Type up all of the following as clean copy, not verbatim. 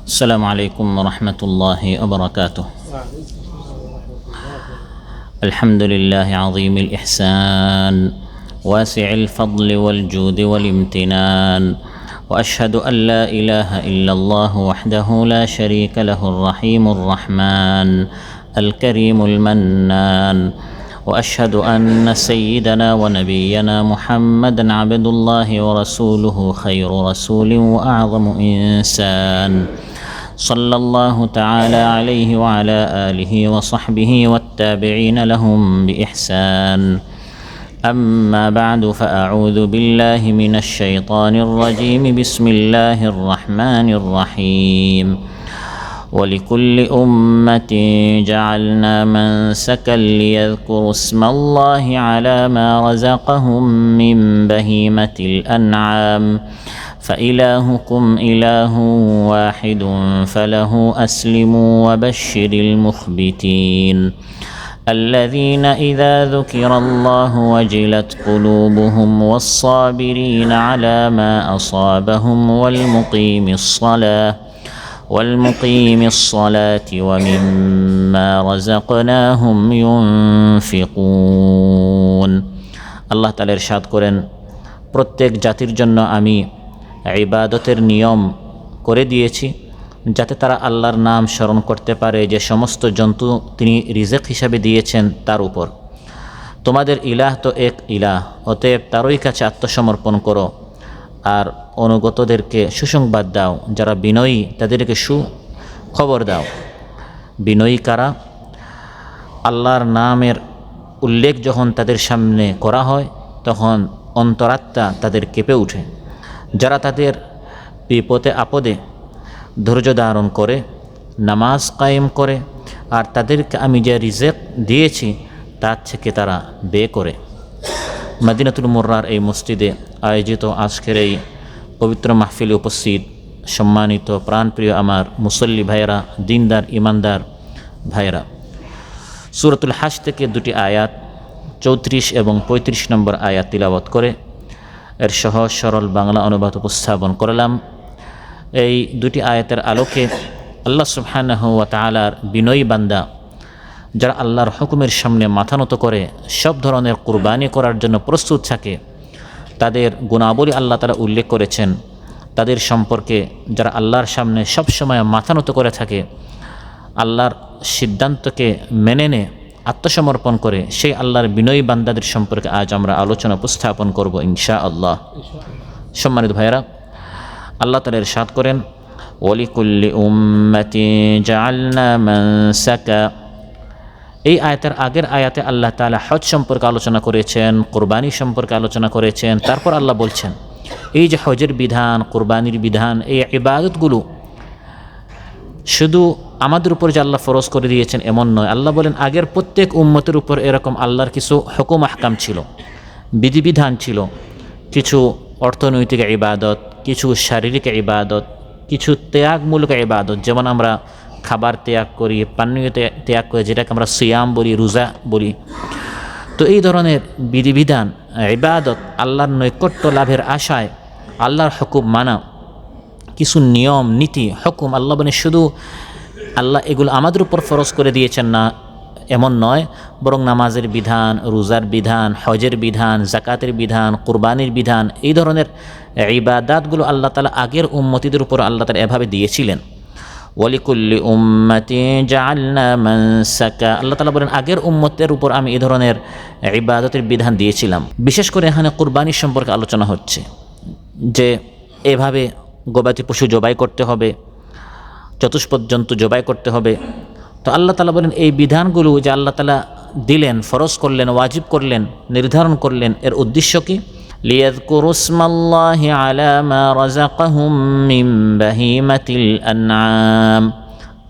السلام عليكم ورحمة الله وبركاته. الحمد لله عظيم الإحسان واسع الفضل والجود والامتنان، وأشهد أن لا إله إلا الله وحده لا شريك له الرحيم الرحمن الكريم المنان، وأشهد أن سيدنا ونبينا محمدًا عبد الله ورسوله خير رسول وأعظم إنسان، صلى الله تعالى عليه وعلى آله وصحبه والتابعين لهم بإحسان. أما بعد، فأعوذ بالله من الشيطان الرجيم. بسم الله الرحمن الرحيم. ولكل أمة جعلنا منسكا ليذكروا اسم الله على ما رزقهم من بهيمة الأنعام، فإلهكم إله واحد فله أسلموا وبشر المخبتين الذين إذا ذكر الله وجلت قلوبهم والصابرين على ما أصابهم والمقيم الصلاة ومما رزقناهم ينفقون। আল্লাহ তাআলা ইরশাদ করেন, প্রত্যেক জাতির জন্য আমি ইবাদতের নিয়ম করে দিয়েছি যাতে তারা আল্লাহর নাম স্মরণ করতে পারে, যে সমস্ত জন্তু তিনি রিজেক হিসাবে দিয়েছেন তার উপর। তোমাদের ইলাহ তো এক ইলাহ, অতএব তারই কাছে আত্মসমর্পণ করো আর অনুগতদেরকে সুসংবাদ দাও। যারা বিনয়ী তাদেরকে সুখবর দাও। বিনয়ী কারা? আল্লাহর নামের উল্লেখ যখন তাদের সামনে করা হয় তখন অন্তরাত্মা তাদের কেঁপে ওঠে। যারা তাদের বিপদে আপদে ধৈর্য ধারণ করে, নামাজ কায়েম করে, আর তাদেরকে আমি যে রিজেক দিয়েছি তার থেকে তারা ব্যয় করে। মদিনাতুল মুনওয়ারার এই মসজিদে আয়োজিত আজকের এই পবিত্র মাহফিলে উপস্থিত সম্মানিত প্রাণপ্রিয় আমার মুসল্লি ভাইয়েরা, দিনদার ইমানদার ভাইয়েরা, সূরাতুল হাশ থেকে দুটি আয়াত 34 এবং 35 নম্বর আয়াত তিলাওয়াত করে এর সহজ সরল বাংলা অনুবাদ উপস্থাপন করলাম। এই দুটি আয়াতের আলোকে আল্লাহ সুবহানাহু ওয়া তাআলার বিনয়ী বান্দা যারা আল্লাহর হুকুমের সামনে মাথা নত করে সব ধরনের কুরবানি করার জন্য প্রস্তুত থাকে, তাদের গুণাবলী আল্লাহ তাআলা উল্লেখ করেছেন। তাদের সম্পর্কে যারা আল্লাহর সামনে সব সময় মাথা নত করে থাকে, আল্লাহর সিদ্ধান্তকে মেনে নে আত্মসমর্পণ করে, সেই আল্লাহর বিনয়ী বান্দাদের সম্পর্কে আজ আমরা আলোচনা উপস্থাপন করব ইনশাআল্লাহ। সম্মানিত ভাইয়েরা, আল্লাহ তাআলা ইরশাদ করেন, ওয়ালিকুল্লি উম্মাতিন জাআলনা মানসাকা। এই আয়াতের আগের আয়াতে আল্লাহ তাআলা হজ সম্পর্কে আলোচনা করেছেন, কুরবানি সম্পর্কে আলোচনা করেছেন। তারপর আল্লাহ বলছেন, এই যে হজের বিধান, কুরবানির বিধান, এই ইবাদতগুলো শুধু আমাদের উপর যে আল্লাহ ফরজ করে দিয়েছেন এমন নয়। আল্লাহ বলেন, আগের প্রত্যেক উম্মতের উপর এরকম আল্লাহর কিছু হুকুম আহকাম ছিল, বিধিবিধান ছিল। কিছু অর্থনৈতিক ইবাদত, কিছু শারীরিক ইবাদত, কিছু ত্যাগমূলক ইবাদত, যেমন আমরা খাবার ত্যাগ করি, পানীয় ত্যাগ করি, যেটাকে আমরা সিয়াম বলি, রোজা বলি। তো এই ধরনের বিধিবিধান, ইবাদত, আল্লাহর নৈকট্য লাভের আশায় আল্লাহর হুকুম মানা, কিছু নিয়ম নীতি হুকুম, আল্লাহ বলেন শুধু আল্লাহ এগুলো আমাদের উপর ফরজ করে দিয়েছেন না এমন নয়, বরং নামাজের বিধান, রোজার বিধান, হজের বিধান, যাকাতের বিধান, কুরবানির বিধান, এই ধরনের ইবাদাতগুলো আল্লাহ তাআলা আগের উম্মতিদের উপর আল্লাহ তাআলা এভাবে দিয়েছিলেন। ওয়ালিকুল্লি উম্মাতিন জাআলনা মানসাকা, আল্লাহ তাআলা বলেন আগের উম্মতের উপর আমি এই ধরনের ইবাদতের বিধান দিয়েছিলাম। বিশেষ করে এখানে কুরবানির সম্পর্কে আলোচনা হচ্ছে, যে এভাবে গবাদি পশু জবাই করতে হবে, চতুষ্পদ জন্তু জবাই করতে হবে। তো আল্লাহ তাআলা বলেন এই বিধানগুলো যে আল্লাহ তাআলা দিলেন, ফরজ করলেন, ওয়াজিব করলেন, নির্ধারণ করলেন, এর উদ্দেশ্য কি? লিয়াযকুরু ইসমাল্লাহি আলা মা রাযাকাহুম মিন বাহিমাতিল আনআম।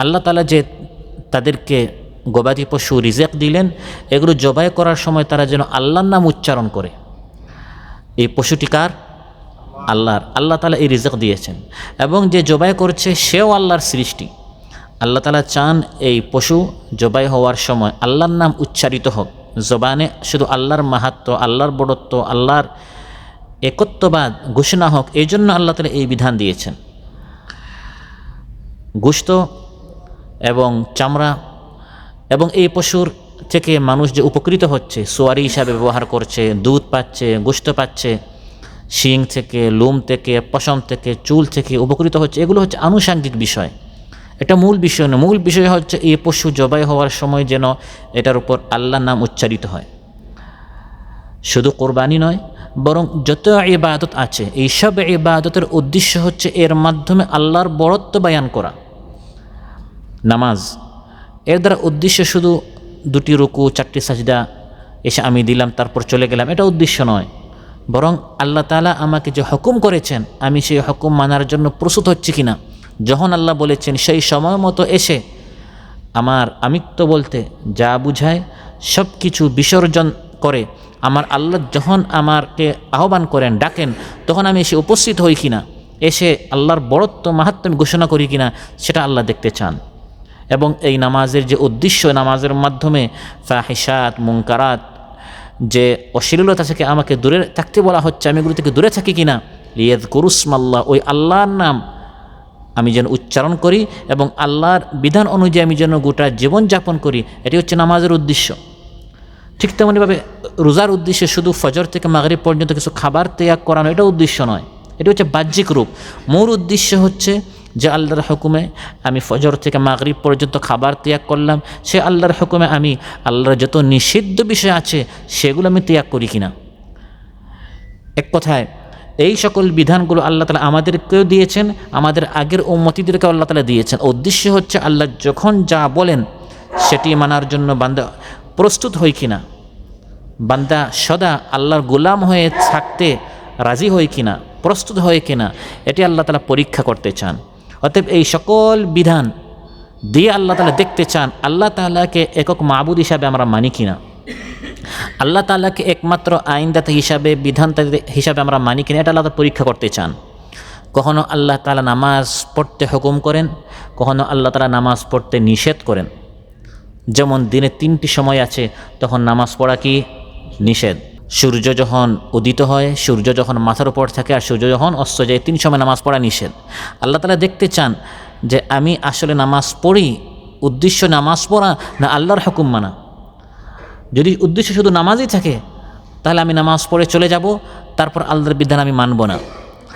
আল্লাহ তাআলা যে তাদেরকে গবাদি পশু রিজেক দিলেন, এগুলো জবাই করার সময় তারা যেন আল্লাহর নাম উচ্চারণ করে। এই পশুটি কার? আল্লাহর। আল্লাহ তাআলা এই রিজেক দিয়েছেন, এবং যে জবাই করছে সেও আল্লাহর সৃষ্টি। আল্লাহ তাআলা চান এই পশু জবাই হওয়ার সময় আল্লাহর নাম উচ্চারিত হোক, জবানে শুধু আল্লাহর মাহাত্ম্য, আল্লাহর বড়ত্ব, আল্লাহর একত্ববাদ ঘোষণা হোক। এই জন্য আল্লাহ তাআলা এই বিধান দিয়েছেন। গোশত এবং চামড়া, এবং এই পশুর থেকে মানুষ যে উপকৃত হচ্ছে, সোয়ারি হিসাবে ব্যবহার করছে, দুধ পাচ্ছে, গোশত পাচ্ছে, শিং থেকে, লোম থেকে, পশম থেকে, চুল থেকে উপকৃত হচ্ছে, এগুলো হচ্ছে আনুষাঙ্গিক বিষয়। এটা মূল বিষয় না। মূল বিষয় হচ্ছে এই পশু জবাই হওয়ার সময় যেন এটার উপর আল্লাহর নাম উচ্চারিত হয়। শুধু কোরবানি নয়, বরং যত ইবাদত আছে এইসব ইবাদতের উদ্দেশ্য হচ্ছে এর মাধ্যমে আল্লাহর বড়ত্ব বয়ান করা। নামাজ, এর দ্বারা উদ্দেশ্য শুধু 2টি রুকু, 4টি সাজদা এসে আমি দিলাম তারপর চলে গেলাম, এটা উদ্দেশ্য নয়। বরং আল্লাহ তাআলা আমাকে যে হুকুম করেছেন আমি সেই হুকুম মানার জন্য প্রস্তুত হচ্ছি কিনা। যখন আল্লাহ বলেছেন সেই সময় মতো এসে আমার আমিত্ব বলতে যা বুঝায় সব কিছু বিসর্জন করে আমার আল্লাহ যখন আমাকে আহ্বান করেন, ডাকেন, তখন আমি এসে উপস্থিত হই কিনা, এসে আল্লাহর বড়ত্ব মাহাত্ম্য আমি ঘোষণা করি কিনা, সেটা আল্লাহ দেখতে চান। এবং এই নামাজের যে উদ্দেশ্য, নামাজের মাধ্যমে ফাহিশাত, মুনকারাত, যে অশ্লীলতা থেকে আমাকে দূরে থাকতে বলা হচ্ছে, আমি এগুলো থেকে দূরে থাকি কিনা, লিয়াযকুরুসমাল্লাহ, ওই আল্লাহর নাম আমি যেন উচ্চারণ করি এবং আল্লাহর বিধান অনুযায়ী আমি যেন গোটা জীবনযাপন করি, এটি হচ্ছে নামাজের উদ্দেশ্য। ঠিক তেমনিভাবে রোজার উদ্দেশ্যে শুধু ফজর থেকে মাগরিব পর্যন্ত কিছু খাবার ত্যাগ করানো, এটা উদ্দেশ্য নয়, এটি হচ্ছে বাহ্যিক রূপ। মূল উদ্দেশ্য হচ্ছে যে আল্লাহর হুকুমে আমি ফজর থেকে মাগরিব পর্যন্ত খাবার ত্যাগ করলাম, সে আল্লাহর হুকুমে আমি আল্লাহর যত নিষিদ্ধ বিষয় আছে সেগুলো আমি ত্যাগ করি কিনা। এক কথায় এই সকল বিধানগুলো আল্লাহ তাআলা আমাদেরকেও দিয়েছেন, আমাদের আগের উম্মতিদেরকেও আল্লাহ তাআলা দিয়েছেন। উদ্দেশ্য হচ্ছে আল্লাহ যখন যা বলেন সেটি মানার জন্য বান্দা প্রস্তুত হই কিনা, বান্দা সদা আল্লাহর গোলাম হয়ে থাকতে রাজি হই কিনা, প্রস্তুত হয় কিনা, এটি আল্লাহ তাআলা পরীক্ষা করতে চান। অতএব এই সকল বিধান দিয়ে আল্লাহ তাআলা দেখতে চান আল্লাহ তাআলাকে একক মাবুদ হিসাবে আমরা মানি কিনা, আল্লাহ তাআলাকে একমাত্র আইনদাতা হিসাবে, বিধানদাতা হিসাবে আমরা মানি কিনা, এটা আল্লাহ তাআলা পরীক্ষা করতে চান। কখনো আল্লাহ তাআলা নামাজ পড়তে হুকুম করেন, কখনো আল্লাহ তাআলা নামাজ পড়তে নিষেধ করেন। যেমন দিনে 3টি সময় আছে, তখন নামাজ পড়া কি নিষেধ। সূর্য যখন উদিত হয়, সূর্য যখন মাথার উপর থাকে, আর সূর্য যখন অস্ত যায়, 3 সময় নামাজ পড়া নিষেধ। আল্লাহ তাআলা দেখতে চান যে আমি আসলে নামাজ পড়ি, উদ্দেশ্য নামাজ পড়া না আল্লাহর হুকুম মানা। যদি উদ্দেশ্য শুধু নামাজই থাকে তাহলে আমি নামাজ পড়ে চলে যাব, তারপর আল্লাহর বিধান আমি মানব না।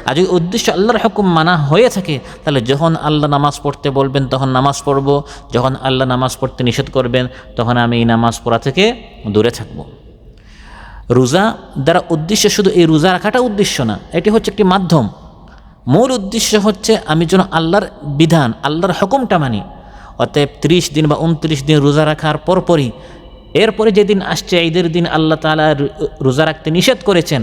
আর যদি উদ্দেশ্য আল্লাহর হুকুম মানা হয়ে থাকে তাহলে যখন আল্লাহ নামাজ পড়তে বলবেন তখন নামাজ পড়ব, যখন আল্লাহ নামাজ পড়তে নিষেধ করবেন তখন আমি এই নামাজ পড়া থেকে দূরে থাকব। রোজা দ্বারা উদ্দেশ্য শুধু এই রোজা রাখাটা উদ্দেশ্য না, এটি হচ্ছে একটি মাধ্যম। মূল উদ্দেশ্য হচ্ছে আমি যেন আল্লাহর বিধান, আল্লাহর হুকুমটা মানি। অতএব 30 দিন বা 29 দিন রোজা রাখার পরপরই এরপরে যেদিন আসছে ঈদের দিন আল্লাহ তাআলা রোজা রাখতে নিষেধ করেছেন,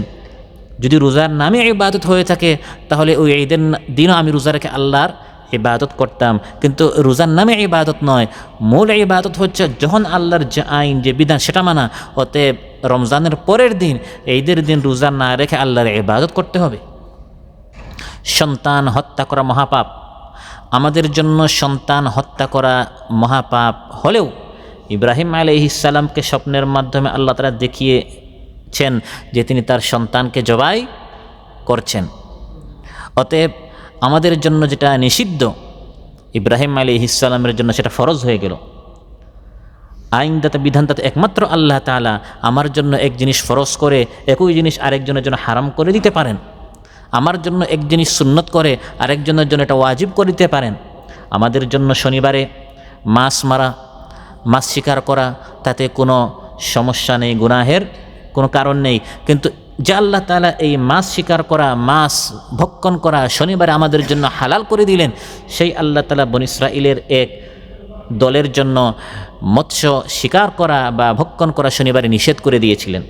যদি রোজার নামে ইবাদত হয়ে থাকে তাহলে ওই ঈদের দিনও আমি রোজা রেখে আল্লাহর ইবাদত করতাম, কিন্তু রোজার নামে ইবাদত নয়। মূল ইবাদত হচ্ছে যখন আল্লাহর যে আইন, যে বিধান সেটা মানা। অতএব রমজানের পরের দিন, ঈদের দিন রোজা না রেখে আল্লাহর ইবাদত করতে হবে। সন্তান হত্যা করা মহাপাপ, আমাদের জন্য সন্তান হত্যা করা মহাপাপ হলেও ইব্রাহিম আলাইহিস সালামকে স্বপ্নের মাধ্যমে আল্লাহ তাআলা দেখিয়েছেন যে তিনি তার সন্তানকে জবাই করছেন। অতএব আমাদের জন্য যেটা নিষিদ্ধ ইব্রাহিম আলাইহিস সালামের জন্য সেটা ফরজ হয়ে গেল। আইনদাতা, বিধানদাতা একমাত্র আল্লাহ তাআলা আমার জন্য এক জিনিস ফরজ করে একই জিনিস আরেকজনের জন্য হারাম করে দিতে পারেন। আমার জন্য এক জিনিস সুন্নত করে আরেকজনের জন্য এটা ওয়াজিব করে দিতে পারেন। আমাদের জন্য শনিবারে মাছ মারা, মাছ শিকার করা, তাতে কোনো সমস্যা নেই, গুনাহের কোনো কারণ নেই। কিন্তু যে আল্লাহ তাআলা এই মাছ শিকার করা, মাছ ভক্ষণ করা শনিবারে আমাদের জন্য হালাল করে দিলেন, সেই আল্লাহ তাআলা বনী ইসরাঈলের এক দলের জন্য মৎস্য শিকার করা বা ভক্ষণ করা শনিবারে নিষেধ করে দিয়েছিলেন।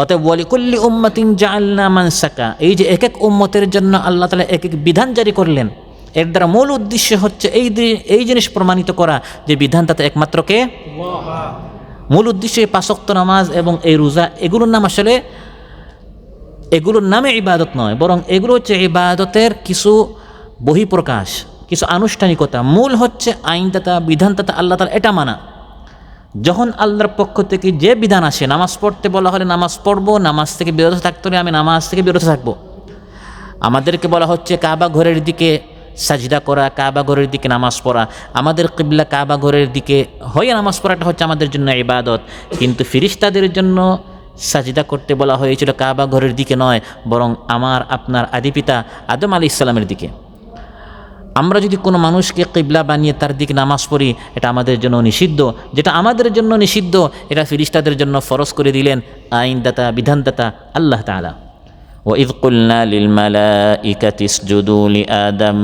অতএব ওয়ালিকুল্লি উম্মাতিন জাআলনা মানসাকা, এই যে এক এক উম্মতের জন্য আল্লাহ তাআলা এক এক বিধান জারি করলেন, এর দ্বারা মূল উদ্দেশ্য হচ্ছে এই জিনিস প্রমাণিত করা যে বিধানদাতা একমাত্র কে আল্লাহ। মূল উদ্দেশ্য এই 5 ওয়াক্ত নামাজ এবং এই রোজা, এগুলোর নাম আসলে এগুলোর নামে ইবাদত নয়, বরং এগুলো হচ্ছে ইবাদতের কিছু বহিঃপ্রকাশ, কিছু আনুষ্ঠানিকতা। মূল হচ্ছে আইনদাতা, বিধানদাতা আল্লাহ তাআলা, এটা মানা। যখন আল্লাহর পক্ষ থেকে যে বিধান আসে, নামাজ পড়তে বলা হলে নামাজ পড়ব, নামাজ থেকে বিরত থাকতে হলে আমি নামাজ থেকে বিরত থাকব। আমাদেরকে বলা হচ্ছে কাবা ঘরের দিকে সাজদা করা, কাবা ঘরের দিকে নামাজ পড়া, আমাদের কিবলা কাবা ঘরের দিকে হয়ে নামাজ পড়াটা হচ্ছে আমাদের জন্য ইবাদত। কিন্তু ফিরিস্তাদের জন্য সাজদা করতে বলা হয়েছিল কাবা ঘরের দিকে নয়, বরং আমার আপনার আদিপিতা আদম আলাইহিস সালামের দিকে। আমরা যদি কোনো মানুষকে কিবলা বানিয়ে তার দিকে নামাজ পড়ি, এটা আমাদের জন্য নিষিদ্ধ। যেটা আমাদের জন্য নিষিদ্ধ, এটা ফিরিস্তাদের জন্য ফরজ করে দিলেন আইনদাতা, বিধানদাতা আল্লাহ তাআলা। وَإِذْ قُلْنَا لِلْمَلَائِكَةِ اسْجُدُوا لِآدَمَ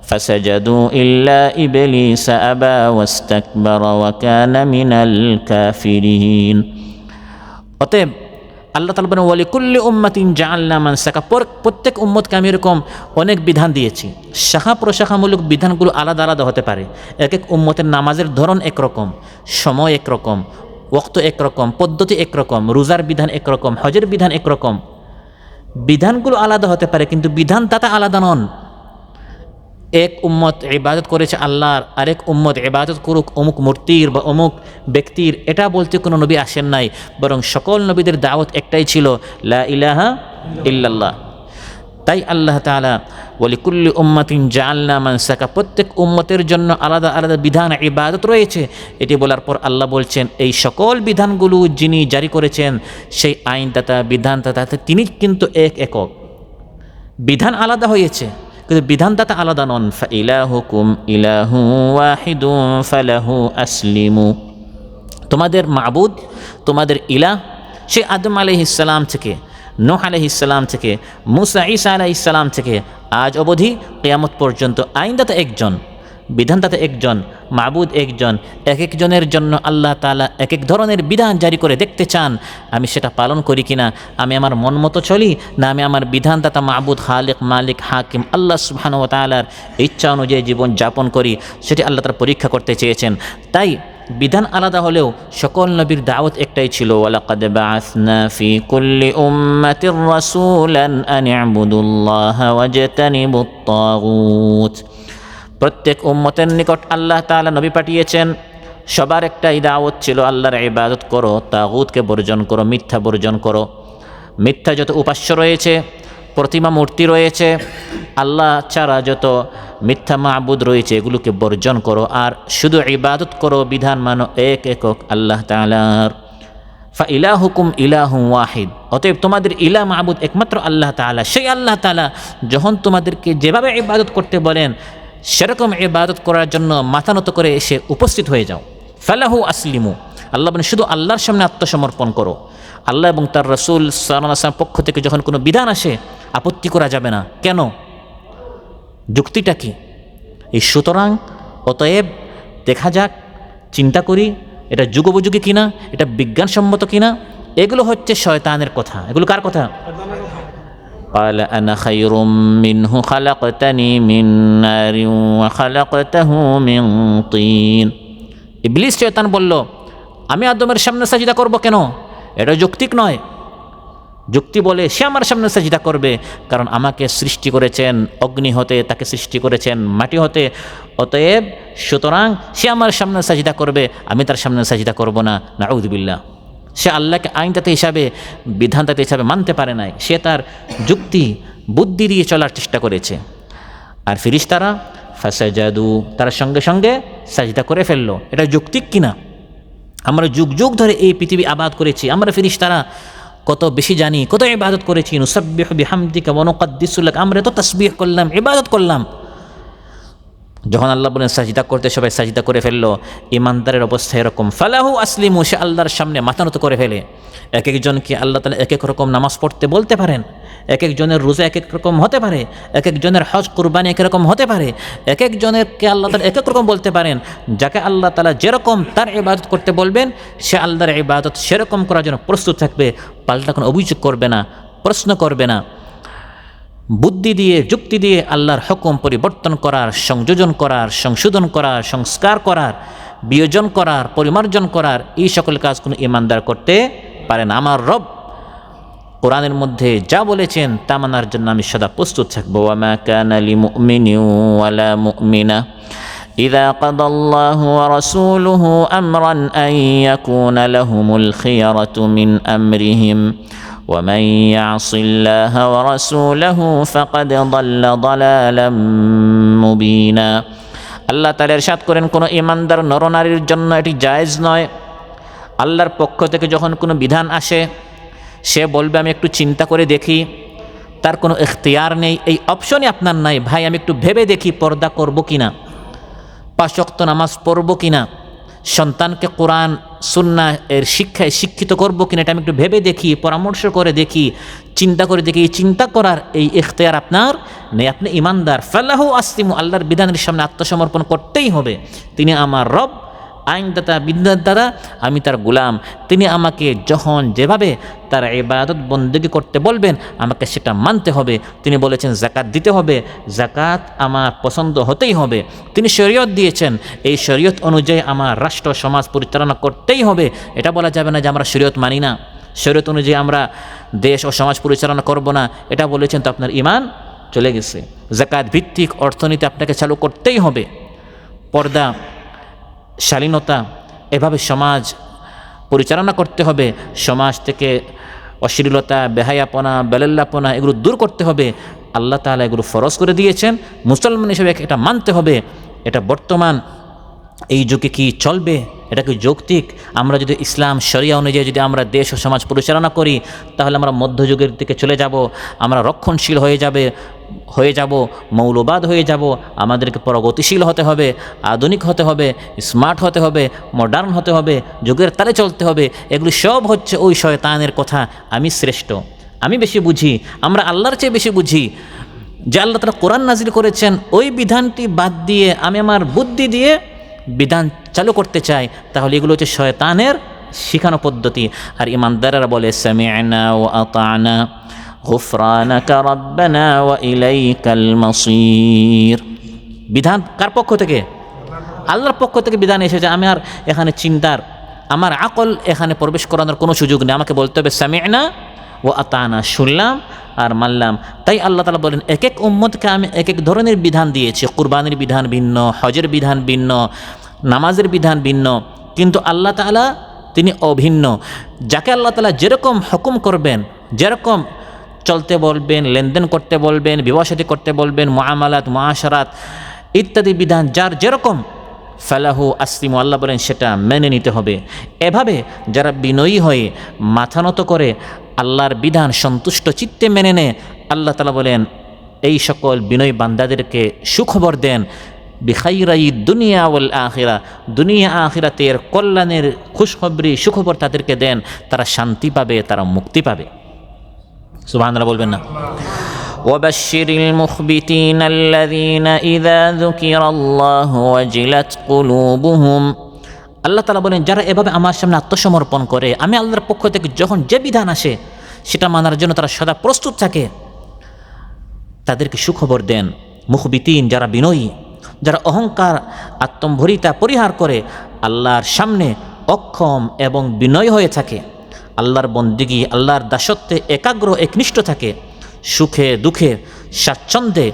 فَسَجَدُوا إِلَّا إِبْلِيسَ أَبَى وَاسْتَكْبَرَ وَكَانَ مِنَ الْكَافِرِينَ। অতএব আল্লাহ তাআলা বলেন ওয়ালিকুল্লি উম্মাতিন জাআলনা মানসাকা, প্রত্যেক উম্মতকে আমি এরকম অনেক বিধান দিয়েছি। শাখা প্রশাখামূলক বিধানগুলো আলাদা আলাদা হতে পারে। এক এক উম্মতের নামাজের ধরন একরকম, সময় একরকম, ওয়াক্ত একরকম, পদ্ধতি একরকম, রোজার বিধান একরকম, হজের বিধান একরকম। বিধানগুলো আলাদা হতে পারে কিন্তু বিধানদাতা আলাদা নন। এক উম্মত ইবাদত করেছে আল্লাহর, আরেক উম্মত ইবাদত করুক অমুক মূর্তির বা অমুক ব্যক্তির, এটা বলতে কোনো নবী আসেন নাই। বরং সকল নবীদের দাওয়াত একটাই ছিল, লা ইলাহা ইল্লাল্লাহ। তাই আল্লাহ তাআলা ওয়ালিকুল্লি উম্মাতিন জাআলনা মানসাকা, প্রত্যেক উম্মতের জন্য আলাদা আলাদা বিধান ইবাদত রয়েছে। এটি বলার পর আল্লাহ বলছেন এই সকল বিধানগুলো যিনি জারি করেছেন, সেই আইনদাতা, বিধানদাতা তিনি কিন্তু একক। বিধান আলাদা হয়েছে কিন্তু বিধানদাতা আলাদা নন। ফাইলাহুকুম ইলাহু ওয়াহিদুন ফালাহু আসলিমু, তোমাদের মাবুদ, তোমাদের ইলাহ, সে আদম আলাইহিস সালাম থেকে, নূহ আলাইহিস সালাম থেকে, মুসা ঈসা আলাইহিস সালাম থেকে আজ অবধি কিয়ামত পর্যন্ত আইনদাতা একজন, বিধানদাতা একজন, মাবুদ একজন। এক একজনের জন্য আল্লাহ তাআলা এক এক ধরনের বিধান জারি করে দেখতে চান আমি সেটা পালন করি কিনা, আমি আমার মন মতো চলি না আমি আমার বিধানদাতা মাবুদ, খালিক, মালিক, হাকিম আল্লাহ সুবহানাহু ওয়া তাআলার ইচ্ছা অনুযায়ী জীবন যাপন করি, সেটি আল্লাহ তাআলা পরীক্ষা করতে চেয়েছেন। তাই বিধান আলাদা হলেও সকল নবীর দাওয়াত একটাই ছিল, ওয়ালাকাদ বাআসনা ফি কুল্লি উম্মাতির রাসূলান আন ইবুদুল্লাহা ওয়াজতানিবুত তাগুত। প্রত্যেক উম্মতের নিকট আল্লাহ তাআলা নবী পাঠিয়েছেন, সবার একটাই দাওয়াত ছিল আল্লাহর ইবাদত করো, তাগুতকে বর্জন করো, মিথ্যা বর্জন করো। মিথ্যা যত উপাস্য রয়েছে, প্রতিমা মূর্তি রয়েছে, আল্লাহ ছাড়া যত মিথ্যা মাবুদ রয়েছে এগুলোকে বর্জন করো আর শুধু ইবাদত করো, বিধান মানো এক একক আল্লাহ তাআলার। ফাইলাহুকুম ইলাহু ওয়াহিদ, অতএব তোমাদের ইলাহ মাবুদ একমাত্র আল্লাহ তাআলা। সেই আল্লাহ তাআলা যখন তোমাদেরকে যেভাবে ইবাদত করতে বলেন সেরকম ইবাদত করার জন্য মাথা নত করে এসে উপস্থিত হয়ে যাও। ফালাহু আসলিমু, আল্লাহ বলেন শুধু আল্লাহর সামনে আত্মসমর্পণ করো। আল্লাহ এবং তার রাসূল সাল্লাল্লাহু আলাইহি ওয়াসাল্লাম পক্ষ থেকে যখন কোনো বিধান আসে আপত্তি করা যাবে না। কেন? যুক্তিটা কি? এই সুতরাং অতএব দেখা যাক, চিন্তা করি এটা যুগোপযোগী কিনা, এটা বিজ্ঞানসম্মত কিনা। এগুলো হচ্ছে শয়তানের কথা। এগুলো কার কথা? قال أنا خير منه خلقتني من نار وخلقته من طين। ইবলিস শয়তান বলল আমি আদমের সামনে সাজদা করব কেন? এটা যৌক্তিক নয়। যুক্তি বলে সে আমার সামনে সাজদা করবে কারণ আমাকে সৃষ্টি করেছেন অগ্নি হতে, তাকে সৃষ্টি করেছেন মাটি হতে, অতএব সুতরাং সে আমার সামনে সাজদা করবে, আমি তার সামনে সাজদা করব না। নাউযুবিল্লাহ। সে আল্লাহকে আইনদাতা হিসাবে, বিধানদাতা হিসাবে মানতে পারে নাই, সে তার যুক্তি বুদ্ধি দিয়ে চলার চেষ্টা করেছে। আর ফিরিস্তারা ফাসাজাদু, তারা সঙ্গে সঙ্গে সাজদা করে ফেললো। এটা যৌক্তিক কিনা? আমরা যুগ যুগ ধরে এই পৃথিবী আবাদ করেছি, আমরা ফিরিস্তারা কত বেশি জানি, কত ইবাদত করেছি। নুসাব্বিহু বিহামদিকা ওয়া নুকদ্দিসু লাক, আমরা তো তাসবিহ করলাম, ইবাদত করলাম। যখন আল্লাহ বলেন সাজদা করতে, সবাই সাজদা করে ফেললো। ইমানদারের অবস্থা এরকম, ফালাহু আসলিমু, সে আল্লাহর সামনে মাথা নত করে ফেলে। এক একজনকে আল্লাহ তাআলা এক এক রকম নামাজ পড়তে বলতে পারেন, এক একজনের রোজা এক এক রকম হতে পারে, এক একজনের হজ কুরবানি এক রকম হতে পারে, এক একজনেরকে আল্লাহ তাআলা এক এক রকম বলতে পারেন। যাকে আল্লাহ তাআলা যেরকম তার ইবাদত করতে বলবেন সে আল্লাহর ইবাদত সেরকম করার জন্য প্রস্তুত থাকবে, পাল্টা কোনো অভিযোগ করবে না, প্রশ্ন করবে না। বুদ্ধি দিয়ে, যুক্তি দিয়ে আল্লাহর হুকুম পরিবর্তন করার, সংযোজন করার, সংশোধন করার, সংস্কার করার, বিয়োজন করার, পরিমার্জন করার এই সকল কাজ কোনো ইমানদার করতে পারে না। আমার রব কোরআনের মধ্যে যা বলেছেন তা মানার জন্য আমি সদা প্রস্তুত থাকবো। ওয়া মা কানা লিমুমিনিন ওয়ালা মুমিনা ইযা কাদাল্লাহু ওয়া রাসূলুহু আমরান আন ইয়াকুনা লাহুমুল খিয়ারাতু মিন আমরিহিম ومن يعص الله ورسوله فقد ضل ضلالا মুবিনা। আল্লাহ তাআলা ইরশাদ করেন, কোনো ঈমানদার নরনারীর জন্য এটি জায়েজ নয়। আল্লাহর পক্ষ থেকে যখন কোনো বিধান আসে, সে বলবে আমি একটু চিন্তা করে দেখি। তার কোনো ইখতিয়ার নেই, এই অপশনই আপনার নাই। ভাই আমি একটু ভেবে দেখি পর্দা করব কিনা, 5 ওয়াক্ত নামাজ পড়ব কিনা, সন্তানকে কোরআন সুন্নাহ এর শিক্ষায় শিক্ষিত করব কিনা, এটা আমি একটু ভেবে দেখি, পরামর্শ করে দেখি, চিন্তা করে দেখি। এই চিন্তা করার এই ইখতিয়ার আপনার নেই। আপনি ইমানদার, ফালাহু আসলিমু, আল্লাহর বিধানের সামনে আত্মসমর্পণ করতেই হবে। তিনি আমার রব, আইনদাতা, বিধানদাতা, আমি তার গোলাম। তিনি আমাকে যখন যেভাবে তার ইবাদত বন্দেগী করতে বলবেন আমাকে সেটা মানতে হবে। তিনি বলেছেন যাকাত দিতে হবে, যাকাত আমার পছন্দ হতেই হবে। তিনি শরীয়ত দিয়েছেন, এই শরীয়ত অনুযায়ী আমার রাষ্ট্র সমাজ পরিচালনা করতেই হবে। এটা বলা যাবে না যে আমরা শরীয়ত মানি না, শরীয়ত অনুযায়ী আমরা দেশ ও সমাজ পরিচালনা করব না। এটা বলেছেন তো আপনার ঈমান চলে গেছে। যাকাত ভিত্তিক অর্থনীতি আপনাকে চালু করতেই হবে। পর্দা, শালীনতা, এভাবে সমাজ পরিচালনা করতে হবে। সমাজ থেকে অশ্লীলতা, বেহায়াপনা, বেলাল্লাপনা এগুলো দূর করতে হবে। আল্লাহ তাআলা এগুলো ফরজ করে দিয়েছেন, মুসলমান হিসেবে এটা মানতে হবে। এটা বর্তমান এই যুগে কি চলবে, এটা কি যৌক্তিক? আমরা যদি ইসলাম শরিয়া অনুযায়ী যদি আমরা দেশ ও সমাজ পরিচালনা করি, তাহলে আমরা মধ্যযুগের দিকে চলে যাব। আমরা রক্ষণশীল হয়ে যাব, মৌলবাদ হয়ে যাব। আমাদেরকে প্রগতিশীল হতে হবে, আধুনিক হতে হবে, স্মার্ট হতে হবে, মডার্ন হতে হবে, যুগের তালে চলতে হবে। এগুলি সব হচ্ছে ওই শয়তানের কথা। আমি শ্রেষ্ঠ, আমি বেশি বুঝি, আমরা আল্লাহর চেয়ে বেশি বুঝি। যে আল্লাহ তাআলা কোরআন নাজিল করেছেন, ওই বিধানটি বাদ দিয়ে আমি আমার বুদ্ধি দিয়ে বিধান চালু করতে চাই, তাহলে এগুলো হচ্ছে শয়তানের শিখানো পদ্ধতি। আর ইমানদাররা বলে সামি'না ওয়া আতা'না গুফরানাকা রাব্বানা ওয়া ইলাইকাল মাসির। বিধান কার পক্ষ থেকে? আল্লাহর পক্ষ থেকে বিধান এসেছে। আমি আর এখানে চিন্তার, আমার আকল এখানে প্রবেশ করানোর কোনো সুযোগ নেই। আমাকে বলতে হবে সামি'না ওয়া আতা'না, শুনলাম আর মানলাম। তাই আল্লাহ তাআলা বলেন এক এক উম্মতকে আমি এক এক ধরনের বিধান দিয়েছি। কুরবানির বিধান ভিন্ন, হজের বিধান ভিন্ন, নামাজের বিধান ভিন্ন, কিন্তু আল্লাহ তাআলা তিনি অভিন্ন। যাকে আল্লাহ তাআলা যেরকম হুকুম করবেন, যেরকম চলতে বলবেন, লেনদেন করতে বলবেন, বিবাহ শাদী করতে বলবেন, মুআমালাত, মুআশারাত ইত্যাদি বিধান যার যেরকম, ফালাহু আসলিমু, আল্লাহ বলেন সেটা মেনে নিতে হবে। এভাবে যারা বিনয়ী হয়ে মাথা নত করে আল্লাহর বিধান সন্তুষ্ট চিত্তে মেনে নেয়, আল্লাহ তাআলা বলেন এই সকল বিনয়ী বান্দাদেরকে সুখবর দেন, বিখাইরাই দুনিয়া ওয়াল আখিরা, দুনিয়া আখিরাতের কল্যাণের খুশখবরি সুখবর তাদেরকে দেন। তারা শান্তি পাবে, তারা মুক্তি পাবে। সুবহানাল্লাহ বলবেন না? ওয়াবাশশিরিল মুখবিতিনা আল্লাযীনা ইযা যুকিরাল্লাহু ওয়াজিলাত কুলুবুহুম। আল্লাহ তাআলা বলেন যারা এভাবে আমার সামনে আত্মসমর্পণ করে, আমি আল্লাহর পক্ষ থেকে যখন যে বিধান আসে সেটা মানার জন্য তারা সদা প্রস্তুত থাকে, তাদেরকে সুখবর দেন। মুখবিতিন, যারা বিনয়ী, যারা অহংকার আত্মম্ভরিতা পরিহার করে আল্লাহর সামনে অক্ষম এবং বিনয় হয়ে থাকে, আল্লাহর বন্দেগী, আল্লাহর দাসত্বে একাগ্র একনিষ্ঠ থাকে, সুখে দুঃখে স্বাচ্ছন্দ্যে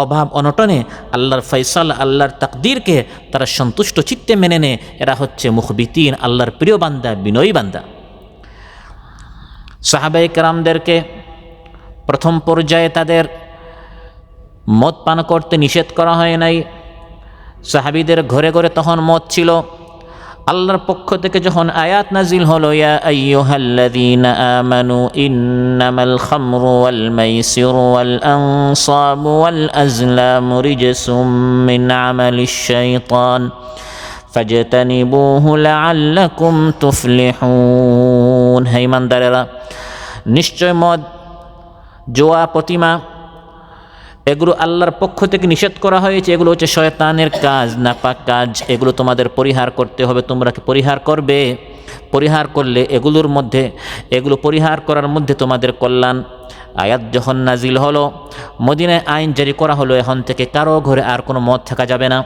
অভাব অনটনে আল্লাহর ফয়সালা, আল্লাহর তাকদীরকে তারা সন্তুষ্ট চিত্তে মেনে নেয়, এরা হচ্ছে মুখবিতিন, আল্লাহর প্রিয় বান্দা, বিনয়ী বান্দা। সাহাবায়ে কেরামদেরকে প্রথম পর্যায়ে তাদের মদ পান করতে নিষেধ করা হয় নাই। সাহাবীদের ঘরে ঘরে তখন মদ ছিল। আল্লাহর পক্ষ থেকে যখন আয়াত নাজিল হলো, ইয়া আইয়ুহাল্লাযীনা আমানু ইন্নামাল খামরু ওয়াল মাইসিরু ওয়াল আনসাবু ওয়াল আজলামু রিজসুম মিন আমালিশ শাইতান ফাজতানিবুহু লাআল্লাকুম তুফলিহুন। হে ঈমানদারেরা, নিশ্চয় মদ, জুয়া, প্রতিমা এগুলো আল্লাহর পক্ষ থেকে নিষেধ করা হয়েছে। এগুলো হচ্ছে শয়তানের কাজ, নাপাক কাজ। এগুলো তোমাদের পরিহার করতে হবে। তোমরা কি পরিহার করবে? পরিহার করলে এগুলো পরিহার করার মধ্যে তোমাদের কল্যাণ। আয়াত যখন নাজিল হলো, মদিনায় আইন জারি করা হলো, এখন থেকে কারো ঘরে আর কোনো মদ থাকা যাবে না।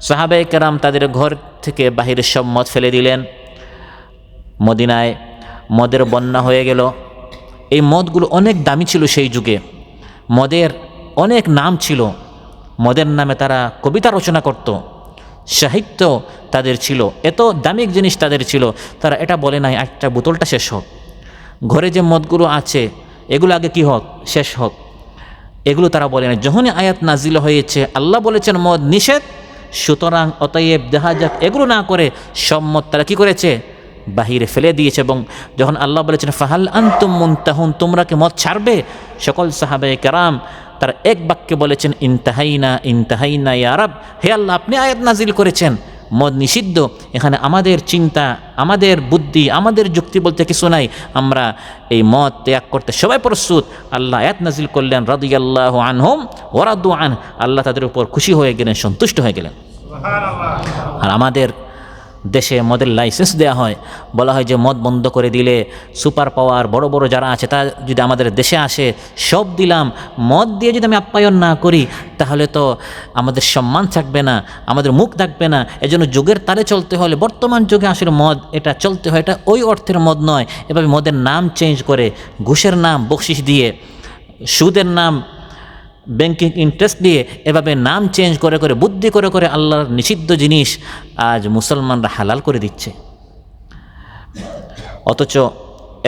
সাহাবায়ে কেরাম তাদের ঘর থেকে বাহিরের সব মদ ফেলে দিলেন। মদিনায় মদের বন্যা হয়ে গেল। এই মদগুলো অনেক দামি ছিল সেই যুগে, মদের অনেক নাম ছিল। মদের নামে তারা কবিতা রচনা করত, সাহিত্য তাদের ছিল, এত দামিক জিনিস তাদের ছিল। তারা এটা বলে নাই একটা বোতলটা শেষ হোক, ঘরে যে মদগুলো আছে এগুলো আগে কি হোক, শেষ হোক। এগুলো তারা বলে না। যখনই আয়াত নাজিল হয়েছে আল্লাহ বলেছেন মদ নিষেধ, সুতরাং অতএব দেখা যাক এগুলো না করে সব মদ তারা কী করেছে, বাহিরে ফেলে দিয়েছে। এবং যখন আল্লাহ বলেছেন ফাহাল আনতুম মুনতাহুন, তোমরা কি মদ ছাড়বে, সকল সাহাবায়ে কেরাম তারা এক বাক্যে বলেছেন ইনতাহাইনা ইনতাহাইনা ইয়া রাব, হে আল্লাহ আপনি আয়াত নাজিল করেছেন মদ নিষিদ্ধ, এখানে আমাদের চিন্তা, আমাদের বুদ্ধি, আমাদের যুক্তি বলতে কিছু নাই, আমরা এই মদ ত্যাগ করতে সবাই প্রস্তুত। আল্লাহ আয়াত নাজিল করলেন রাদিয়াল্লাহু আনহুম ওয়া রাদু আন, আল্লাহ তাদের উপর খুশি হয়ে গেলেন, সন্তুষ্ট হয়ে গেলেন। আর আমাদের দেশে মদের লাইসেন্স দেওয়া হয়, বলা হয় যে মদ বন্ধ করে দিলে সুপার পাওয়ার বড় বড় যারা আছে তা যদি আমাদের দেশে আসে সব দিলাম, মদ দিয়ে যদি আমি আপ্যায়ন না করি তাহলে তো আমাদের সম্মান থাকবে না, আমাদের মুখ থাকবে না। এজন্য যুগের তারে চলতে হলে বর্তমান যুগে আসলে মদ এটা চলতে হয়, এটা ওই অর্থের মদ নয়। এভাবে মদের নাম চেঞ্জ করে, ঘুষের নাম বকশিস দিয়ে, সুদের নাম ব্যাংকিং ইন্টারেস্ট দিয়ে, এভাবে নাম চেঞ্জ করে করে, বুদ্ধি করে করে আল্লাহর নিষিদ্ধ জিনিস আজ মুসলমানরা হালাল করে দিচ্ছে। অথচ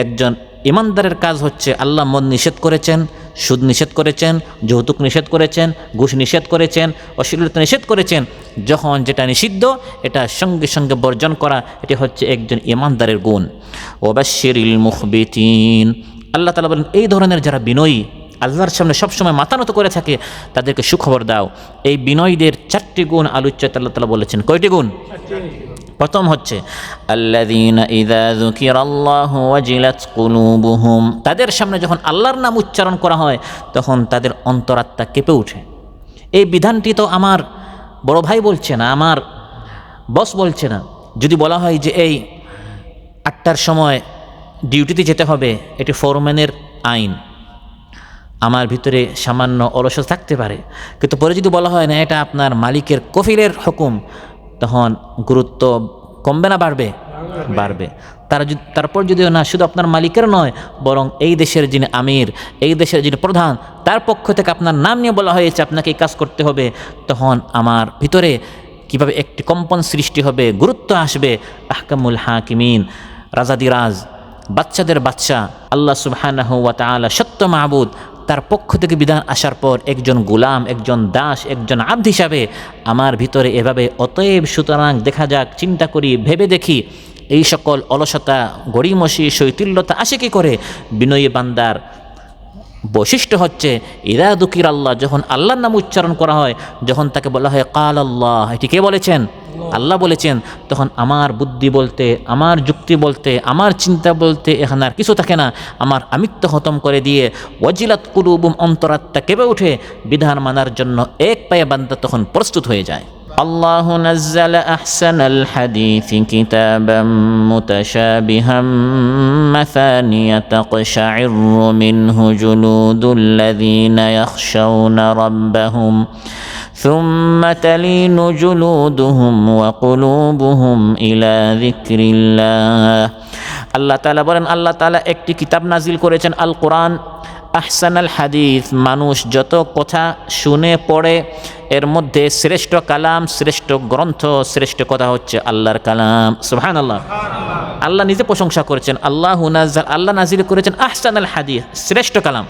একজন ইমানদারের কাজ হচ্ছে আল্লাহ মদ নিষেধ করেছেন, সুদ নিষেধ করেছেন, যৌতুক নিষেধ করেছেন, ঘুষ নিষেধ করেছেন, অশ্লীলতা নিষেধ করেছেন। যখন যেটা নিষিদ্ধ এটা সঙ্গে সঙ্গে বর্জন করা, এটি হচ্ছে একজন ইমানদারের গুণ। ওয়াবাশশিরিল মুখবিতিন, আল্লাহ তাআলা বলেন এই ধরনের যারা বিনয়ী, আল্লাহর সামনে সবসময় মাথা নত করে থাকে, তাদেরকে সুখবর দাও। এই বিনয়ীদের 4টি গুণ আলোচ্যতে আল্লাহ তাআলা বলেছেন। কয়টি গুণ? প্রথম হচ্ছে আল্লাযীনা ইযা যুকিরাল্লাহু ওয়াজিলাত কুলুবুহুম, তাদের সামনে যখন আল্লাহর নাম উচ্চারণ করা হয় তখন তাদের অন্তরাত্মা কেঁপে ওঠে। এই বিধানটি তো আমার বড় ভাই বলছে না, আমার বস বলছে না। যদি বলা হয় যে এই 8টার সময় ডিউটিতে যেতে হবে, এটি ফোরম্যানের আইন, আমার ভিতরে সামান্য অলসতা থাকতে পারে, কিন্তু পরে যদি বলা হয় না এটা আপনার মালিকের কফিলের হুকুম, তখন গুরুত্ব কমবে না বাড়বে? বাড়বে। তারপর যদিও না শুধু আপনার মালিকের নয়, বরং এই দেশের যিনি আমির, এই দেশের যিনি প্রধান, তার পক্ষ থেকে আপনার নাম নিয়ে বলা হয়েছে আপনাকে এই কাজ করতে হবে, তখন আমার ভিতরে কিভাবে একটি কম্পন সৃষ্টি হবে, গুরুত্ব আসবে। আহকামুল হাকিমিন, রাজাদিরাজ, বাচ্চাদের বাচ্চা, আল্লাহ সুবহানাহু ওয়া তাআলা সত্য মাবুদ, তার পক্ষ থেকে বিধান আসার পর একজন গোলাম, একজন দাস, একজন আব্দ হিসাবে আমার ভিতরে এভাবে, অতএব সুতরাং দেখা যাক, চিন্তা করি, ভেবে দেখি এই সকল অলসতা, গড়িমসি, শৈথিল্যতা আসে কি করে। বিনয়ী বান্দার বৈশিষ্ট্য হচ্ছে ইযা যুকিরাল্লাহ, যখন আল্লাহর নাম উচ্চারণ করা হয়, যখন তাকে বলা হয় কাল আল্লাহ, এটি কে বলেছেন? আল্লাহ বলেছেন, তখন আমার বুদ্ধি বলতে, আমার যুক্তি বলতে, আমার চিন্তা বলতে এখানে আর কিছু থাকে না। আমার আমিত্ব খতম করে দিয়ে ওয়াজিলাত কুলুবুম, অন্তরাত্মা কেঁপে ওঠে, বিধান মানার জন্য এক পায়ে বান্দা তখন প্রস্তুত হয়ে যায়। আল্লাহু নাজ্জালা আহসানাল হাদিসি কিতাবাম মুতাশাবিহাম মাসানিয়া তাকশাইরু মিনহু জুলুদুল্লাযীনা ইয়াখশাউনা রাব্বাহুম সুম্মা তালিনু জুলুদুহুম ওয়া কুলুবুহুম ইলা যিকরিল্লাহ। আল্লাহ তাআলা বলেন, আল্লাহ তাআলা একটি কিতাব নাজিল করেছেন, আল কোরআন। আহসানাল হাদিস, মানুষ যত কথা শুনে পড়ে এর মধ্যে শ্রেষ্ঠ কালাম, শ্রেষ্ঠ গ্রন্থ, শ্রেষ্ঠ কথা হচ্ছে আল্লাহর কালাম। সুবহানাল্লাহ। আল্লাহ নিজে প্রশংসা করেছেন, আল্লাহ নাজিল করেছেন আহসানাল হাদিস, শ্রেষ্ঠ কালাম।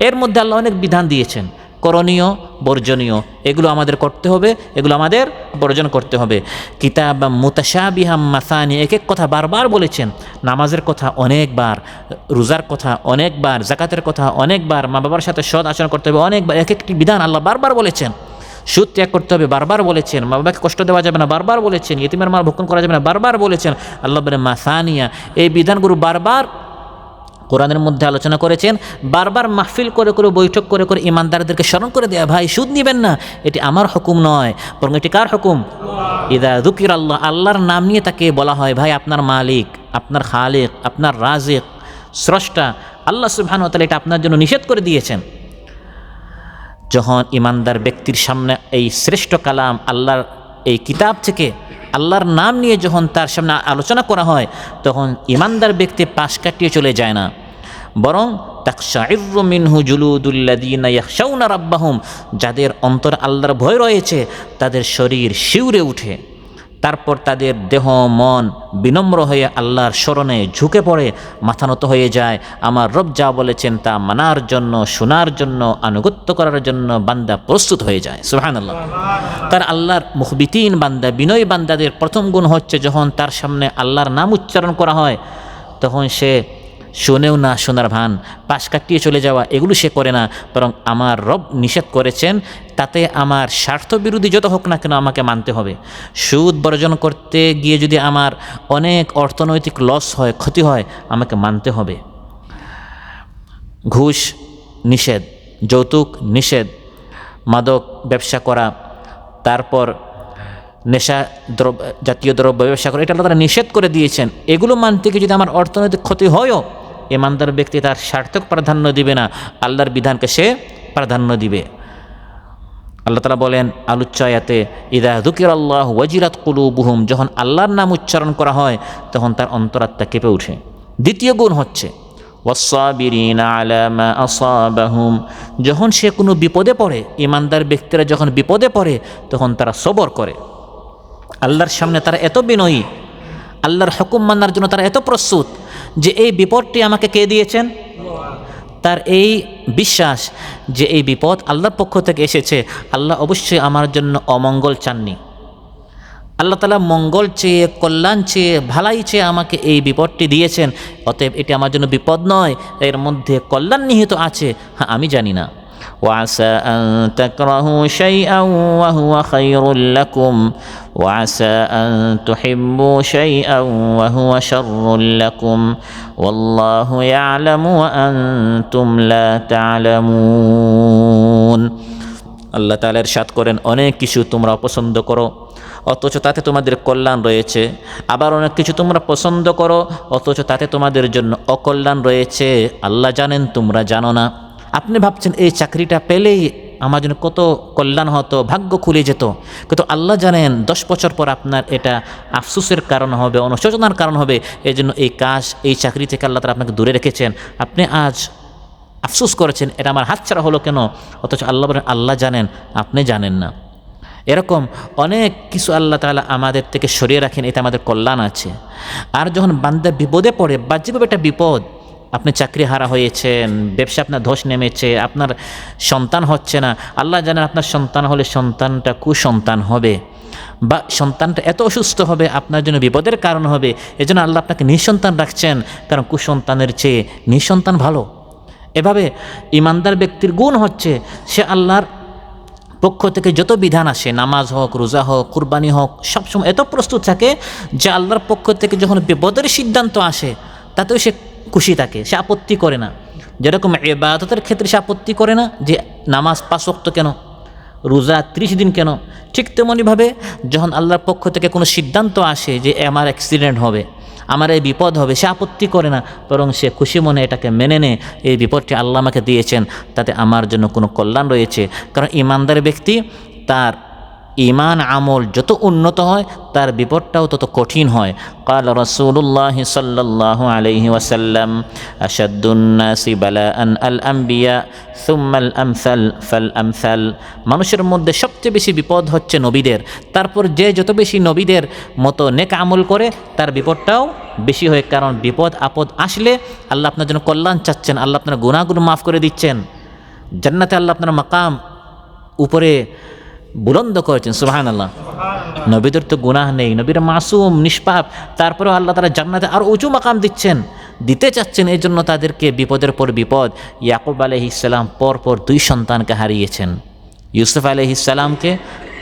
এর মধ্যে আল্লাহ অনেক বিধান দিয়েছেন, করণীয়, বর্জনীয়, এগুলো আমাদের করতে হবে, এগুলো আমাদের বর্জন করতে হবে। কিতাব মুতাশাবিহাম মাসানি, এক এক কথা বারবার বলেছেন। নামাজের কথা অনেকবার, রোজার কথা অনেকবার, যাকাতের কথা অনেকবার, মা বাবার সাথে সৎ আচরণ করতে হবে অনেকবার, এক একটি বিধান আল্লাহ বারবার বলেছেন। সুদ ত্যাগ করতে হবে বারবার বলেছেন, মা বাবাকে কষ্ট দেওয়া যাবে না বারবার বলেছেন, ইতিমের মাল ভক্ষণ করা যাবে না বারবার বলেছেন। আল্লাহ বলেন মাসানিয়া, এই বিধানগুলো বারবার কোরআনের মধ্যে আলোচনা করেছেন। বারবার মাহফিল করে করে, বৈঠক করে করে ইমানদারদেরকে স্মরণ করে দেয়া, ভাই সুদ নেবেন না, এটি আমার হুকুম নয়, বরং এটি কার হুকুম? ইযা যুকিরাল্লাহ, আল্লাহর নাম নিয়ে তাকে বলা হয়, ভাই আপনার মালিক, আপনার খালিক, আপনার রাজিক, স্রষ্টা আল্লাহ সুবহানাহু ওয়া তাআলা এটা আপনার জন্য নিষেধ করে দিয়েছেন। যখন ইমানদার ব্যক্তির সামনে এই শ্রেষ্ঠ কালাম আল্লাহর এই কিতাব থেকে আল্লাহর নাম নিয়ে যখন তার সামনে আলোচনা করা হয়, তখন ইমানদার ব্যক্তি পাশ কাটিয়ে চলে যায় না, বরং তাকশাইরু মিনহু জুলুদুল্লাযীনা ইয়াখশাউনা রাব্বাহুম, যাদের অন্তর আল্লাহর ভয় রয়েছে তাদের শরীর শিউরে উঠে, তারপর তাদের দেহ মন বিনম্র হয়ে আল্লাহর স্মরণে ঝুঁকে পড়ে মাথা নত হয়ে যায়, আমার রব যা বলেছেন তা মানার জন্য, শোনার জন্য, আনুগত্য করার জন্য বান্দা প্রস্তুত হয়ে যায়। সুবহানাল্লাহ। তার আল্লাহর মুখবিতিন বান্দা, বিনয়ী বান্দাদের প্রথম গুণ হচ্ছে যখন তার সামনে আল্লাহর নাম উচ্চারণ করা হয় তখন সে শোনেও না, শোনার ভান, পাশ কাটিয়ে চলে যাওয়া, এগুলো সে করে না, বরং আমার রব নিষেধ করেছেন তাতে আমার স্বার্থবিরোধী যত হোক না কেন আমাকে মানতে হবে। সুদ বর্জন করতে গিয়ে যদি আমার অনেক অর্থনৈতিক লস হয়, ক্ষতি হয়, আমাকে মানতে হবে। ঘুষ নিষেধ, যৌতুক নিষেধ, মাদক ব্যবসা করা, তারপর নেশা জাতীয় দ্রব্য ব্যবসা করা, এটা তারা নিষেধ করে দিয়েছেন। এগুলো মানতে গিয়ে যদি আমার অর্থনৈতিক ক্ষতি হয়ও, ইমানদার ব্যক্তি তার স্বার্থক প্রাধান্য দিবে না, আল্লাহর বিধানকে সে প্রাধান্য দিবে। আল্লাহ তাআলা বলেন আলোচ্য আয়াতে, ইযা যুকিরাল্লাহু ওয়াজিলাত কুলুবুহুম, যখন আল্লাহর নাম উচ্চারণ করা হয় তখন তার অন্তরাত্মা কেঁপে ওঠে। দ্বিতীয় গুণ হচ্ছে ওয়াসসাবিরিনা আলা মা আসাবাহুম, যখন সে কোনো বিপদে পড়ে, ইমানদার ব্যক্তিরা যখন বিপদে পড়ে তখন তারা সবর করে। আল্লাহর সামনে তারা এত বিনয়ী, আল্লাহর হুকুম মানার জন্য তারা এত প্রস্তুত যে এই বিপদটি আমাকে কে দিয়েছেন, তার এই বিশ্বাস যে এই বিপদ আল্লাহর পক্ষ থেকে এসেছে, আল্লাহ অবশ্যই আমার জন্য অমঙ্গল চাননি, আল্লাহ তাআলা মঙ্গল চেয়ে, কল্যাণ চেয়ে, ভালাই চেয়ে আমাকে এই বিপদটি দিয়েছেন, অতএব এটি আমার জন্য বিপদ নয়, এর মধ্যে কল্যাণ নিহিত আছে, হ্যাঁ আমি জানি না। وعسى أن تكرهوا شيئا وهو خير لكم وعسى أن تحبوا شيئا وهو شر لكم والله يعلم وأنتم لا تعلمون। আল্লাহ তাআলা ইরশাদ করেন, অনেক কিছু তোমরা পছন্দ করো অথচ তাতে তোমাদের কল্যাণ রয়েছে, আবার অনেক কিছু তোমরা পছন্দ করো অথচ তাতে তোমাদের জন্য অকল্যাণ রয়েছে, আল্লাহ জানেন তোমরা জানো না। আপনি ভাবছেন এই চাকরিটা পেলেই আমার জন্য কত কল্যাণ হতো, ভাগ্য খুলে যেত, কিন্তু আল্লাহ জানেন 10 বছর পর আপনার এটা আফসোসের কারণ হবে, অনুশোচনার কারণ হবে। এই জন্য এই কাজ, এই চাকরি থেকে আল্লাহ তাআলা আপনাকে দূরে রেখেছেন, আপনি আজ আফসোস করেছেন এটা আমার হাতছাড়া হলো কেন, অথচ আল্লাহ বলেন আল্লাহ জানেন, আপনি জানেন না। এরকম অনেক কিছু আল্লাহ তাআলা আমাদের থেকে সরিয়ে রাখেন, এতে আমাদের কল্যাণ আছে। আর যখন বান্দা বিপদে পড়ে, বাহ্যিকভাবে একটা বিপদ, আপনি চাকরি হারা হয়েছেন, ব্যবসা আপনার ধস নেমেছে, আপনার সন্তান হচ্ছে না, আল্লাহ জানেন আপনার সন্তান হলে সন্তানটা কুসন্তান হবে, বা সন্তানটা এত অসুস্থ হবে আপনার জন্য বিপদের কারণ হবে, এজন্য আল্লাহ আপনাকে নিঃসন্তান রাখছেন, কারণ কুসন্তানের চেয়ে নিঃসন্তান ভালো। এভাবে ইমানদার ব্যক্তির গুণ হচ্ছে সে আল্লাহর পক্ষ থেকে যত বিধান আসে, নামাজ হোক, রোজা হোক, কুরবানি হোক, সবসময় এত প্রস্তুত থাকে যে আল্লাহর পক্ষ থেকে যখন বিপদের সিদ্ধান্ত আসে তাতেও সে খুশি থাকে, সে আপত্তি করে না। যেরকম ইবাদতের ক্ষেত্রে সে আপত্তি করে না যে নামাজ 5 ওয়াক্ত কেন, রোজা 30 দিন কেন, ঠিক তেমনইভাবে যখন আল্লাহর পক্ষ থেকে কোনো সিদ্ধান্ত আসে যে আমার অ্যাক্সিডেন্ট হবে, আমার এই বিপদ হবে, সে আপত্তি করে না, বরং সে খুশি মনে এটাকে মেনে নেয়, এই বিপদটি আল্লাহ আমাকে দিয়েছেন, তাতে আমার জন্য কোনো কল্যাণ রয়েছে। কারণ ইমানদার ব্যক্তি তার ইমান আমল যত উন্নত হয় তার বিপদটাও তত কঠিন হয়। قال رسول الله صلى الله عليه وسلم أشد الناس بلاء الأنبياء ثم الأمثل فالأمثل, মানুষের মধ্যে সবচেয়ে বেশি বিপদ হচ্ছে নবীদের, তারপর যে যত বেশি নবীদের মতো নেক আমল করে তার বিপদটাও বেশি হয়। কারণ বিপদ আপদ আসলে আল্লাহ আপনার জন্য কল্যাণ চাচ্ছেন, আল্লাহ আপনার গুনাহগুলো মাফ করে দিচ্ছেন, জান্নাতে আল্লাহ আপনার মাকাম উপরে বুলন্দ করেছেন। সুবহানাল্লাহ। নবীদের তো গুনাহ নেই, নবীরা মাসুম নিষ্পাপ, তারপরেও আল্লাহ তাআলা জান্নাতে আরও উঁচু মাকাম দিতে চাচ্ছেন, এই জন্য তাদেরকে বিপদের পর বিপদ। ইয়াকুব আলাইহিস সালাম পরপর 2 সন্তানকে হারিয়েছেন, ইউসুফ আলাইহিস সালামকে,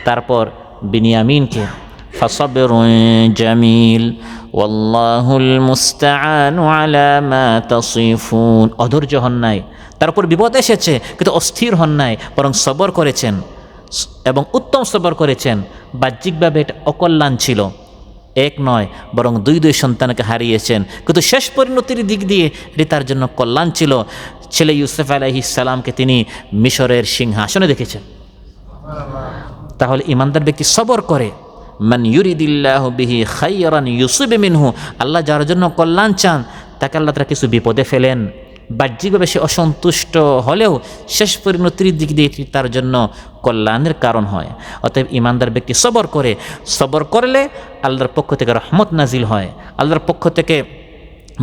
তারপর বিনিয়ামিনকে। ফাসাবরুন জামিল ওয়াল্লাহুল মুস্তাআনু আলা মা তাসিফুন, অধৈর্য হন নাই, তারপর বিপদ এসেছে কিন্তু অস্থির হন নাই, বরং সবর করেছেন এবং উত্তম সবর করেছেন। বাহ্যিকভাবে এটা অকল্যাণ ছিল, 1 নয় বরং 2 সন্তানকে হারিয়েছেন, কিন্তু শেষ পরিণতির দিক দিয়ে এটি তার জন্য কল্যাণ ছিল। ছেলে ইউসুফ আলাইহিস সালামকে তিনি মিশরের সিংহাসনে দেখেছেন। তাহলে ইমানদার ব্যক্তি সবর করে, মান ইউরিদিল্লাহু বিহি খায়রান ইউসিব মিনহু, আল্লাহ যার জন্য কল্যাণ চান তাকে আল্লাহ তাআলা কিছু বিপদে ফেলেন, বাহ্যিকভাবে সে অসন্তুষ্ট হলেও শেষ পরিণতির দিক দিয়ে তার জন্য কল্যাণের কারণ হয়। অতএব ইমানদার ব্যক্তি সবর করে, সবর করলে আল্লাহর পক্ষ থেকে রহমত নাজিল হয়, আল্লাহর পক্ষ থেকে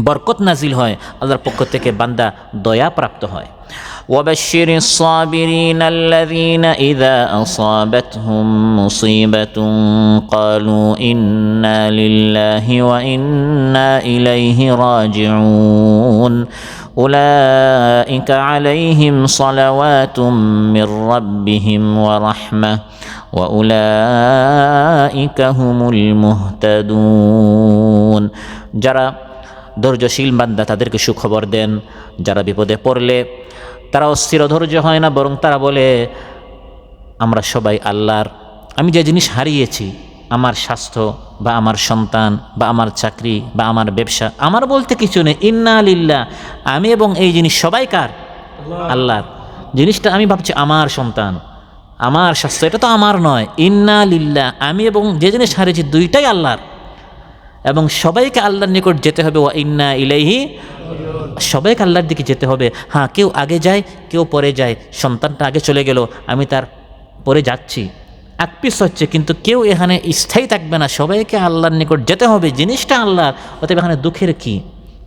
বরকত নাজিল হয়, আল্লাহর পক্ষ থেকে বান্দা দয়া প্রাপ্ত হয়। وبشر الصابرين الذين إذا أصابتهم مصيبة قالوا إنا لله وإنا إليه راجعون أولئك عليهم صلوات من ربهم ورحمة وأولئك هم المهتدون। যারা ধৈর্যশীল বান্দা তাদেরকে সুখবর দেন, যারা বিপদে পড়লে তারা অস্থির ধৈর্য হয় না, বরং তারা বলে আমরা সবাই আল্লাহর। আমি যে জিনিস হারিয়েছি, আমার স্বাস্থ্য বা আমার সন্তান বা আমার চাকরি বা আমার ব্যবসা, আমার বলতে কিছু নেই, ইন্না লিল্লাহ, আমি এবং এই জিনিস সবাই কার? আল্লাহর। জিনিসটা আমি ভাবছি আমার সন্তান, আমার স্বাস্থ্য, এটা তো আমার নয়। ইন্না লিল্লাহ, আমি এবং যে জিনিস হারিয়েছি দুইটাই আল্লাহর, এবং সবাইকে আল্লাহর নিকট যেতে হবে। ওয়া ইন্না ইলাইহি, সবাইকে আল্লাহর দিকে যেতে হবে। হ্যাঁ, কেউ আগে যায়, কেউ পরে যায়। সন্তানটা আগে চলে গেল, আমি তার পরে যাচ্ছি, আকপিস হচ্ছে, কিন্তু কেউ এখানে স্থায়ী থাকবে না। সবাইকে আল্লাহর নিকট যেতে হবে, জিনিসটা আল্লাহর। অতএব এখানে দুঃখের কি,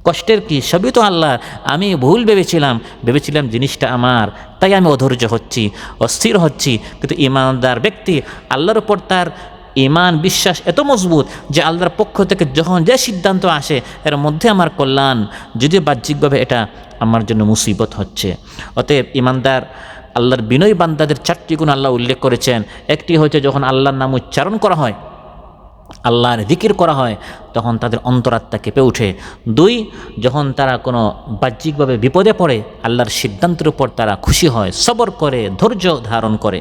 কষ্টের কি, সবই তো আল্লাহর। আমি ভুল ভেবেছিলাম জিনিসটা আমার, তাই আমি অধৈর্য হচ্ছি, অস্থির হচ্ছি। কিন্তু ঈমানদার ব্যক্তি আল্লাহর উপর তার ঈমান বিশ্বাস এত মজবুত যে আল্লাহর পক্ষ থেকে যখন যে সিদ্ধান্ত আসে এর মধ্যে আমার কল্যাণ, যদিও বাহ্যিকভাবে এটা আমার জন্য মুসিবত হচ্ছে। অতএব ঈমানদার আল্লাহর বিনয়ী বান্দাদের 4টি গুণ আল্লাহ উল্লেখ করেছেন। একটি হচ্ছে যখন আল্লাহর নাম উচ্চারণ করা হয়, আল্লাহর জিকির করা হয়, তখন তাদের অন্তরাত্মা কেঁপে ওঠে। 2, যখন তারা কোনো বাহ্যিকভাবে বিপদে পড়ে আল্লাহর সিদ্ধান্তের উপর তারা খুশি হয়, সবর করে, ধৈর্য ধারণ করে।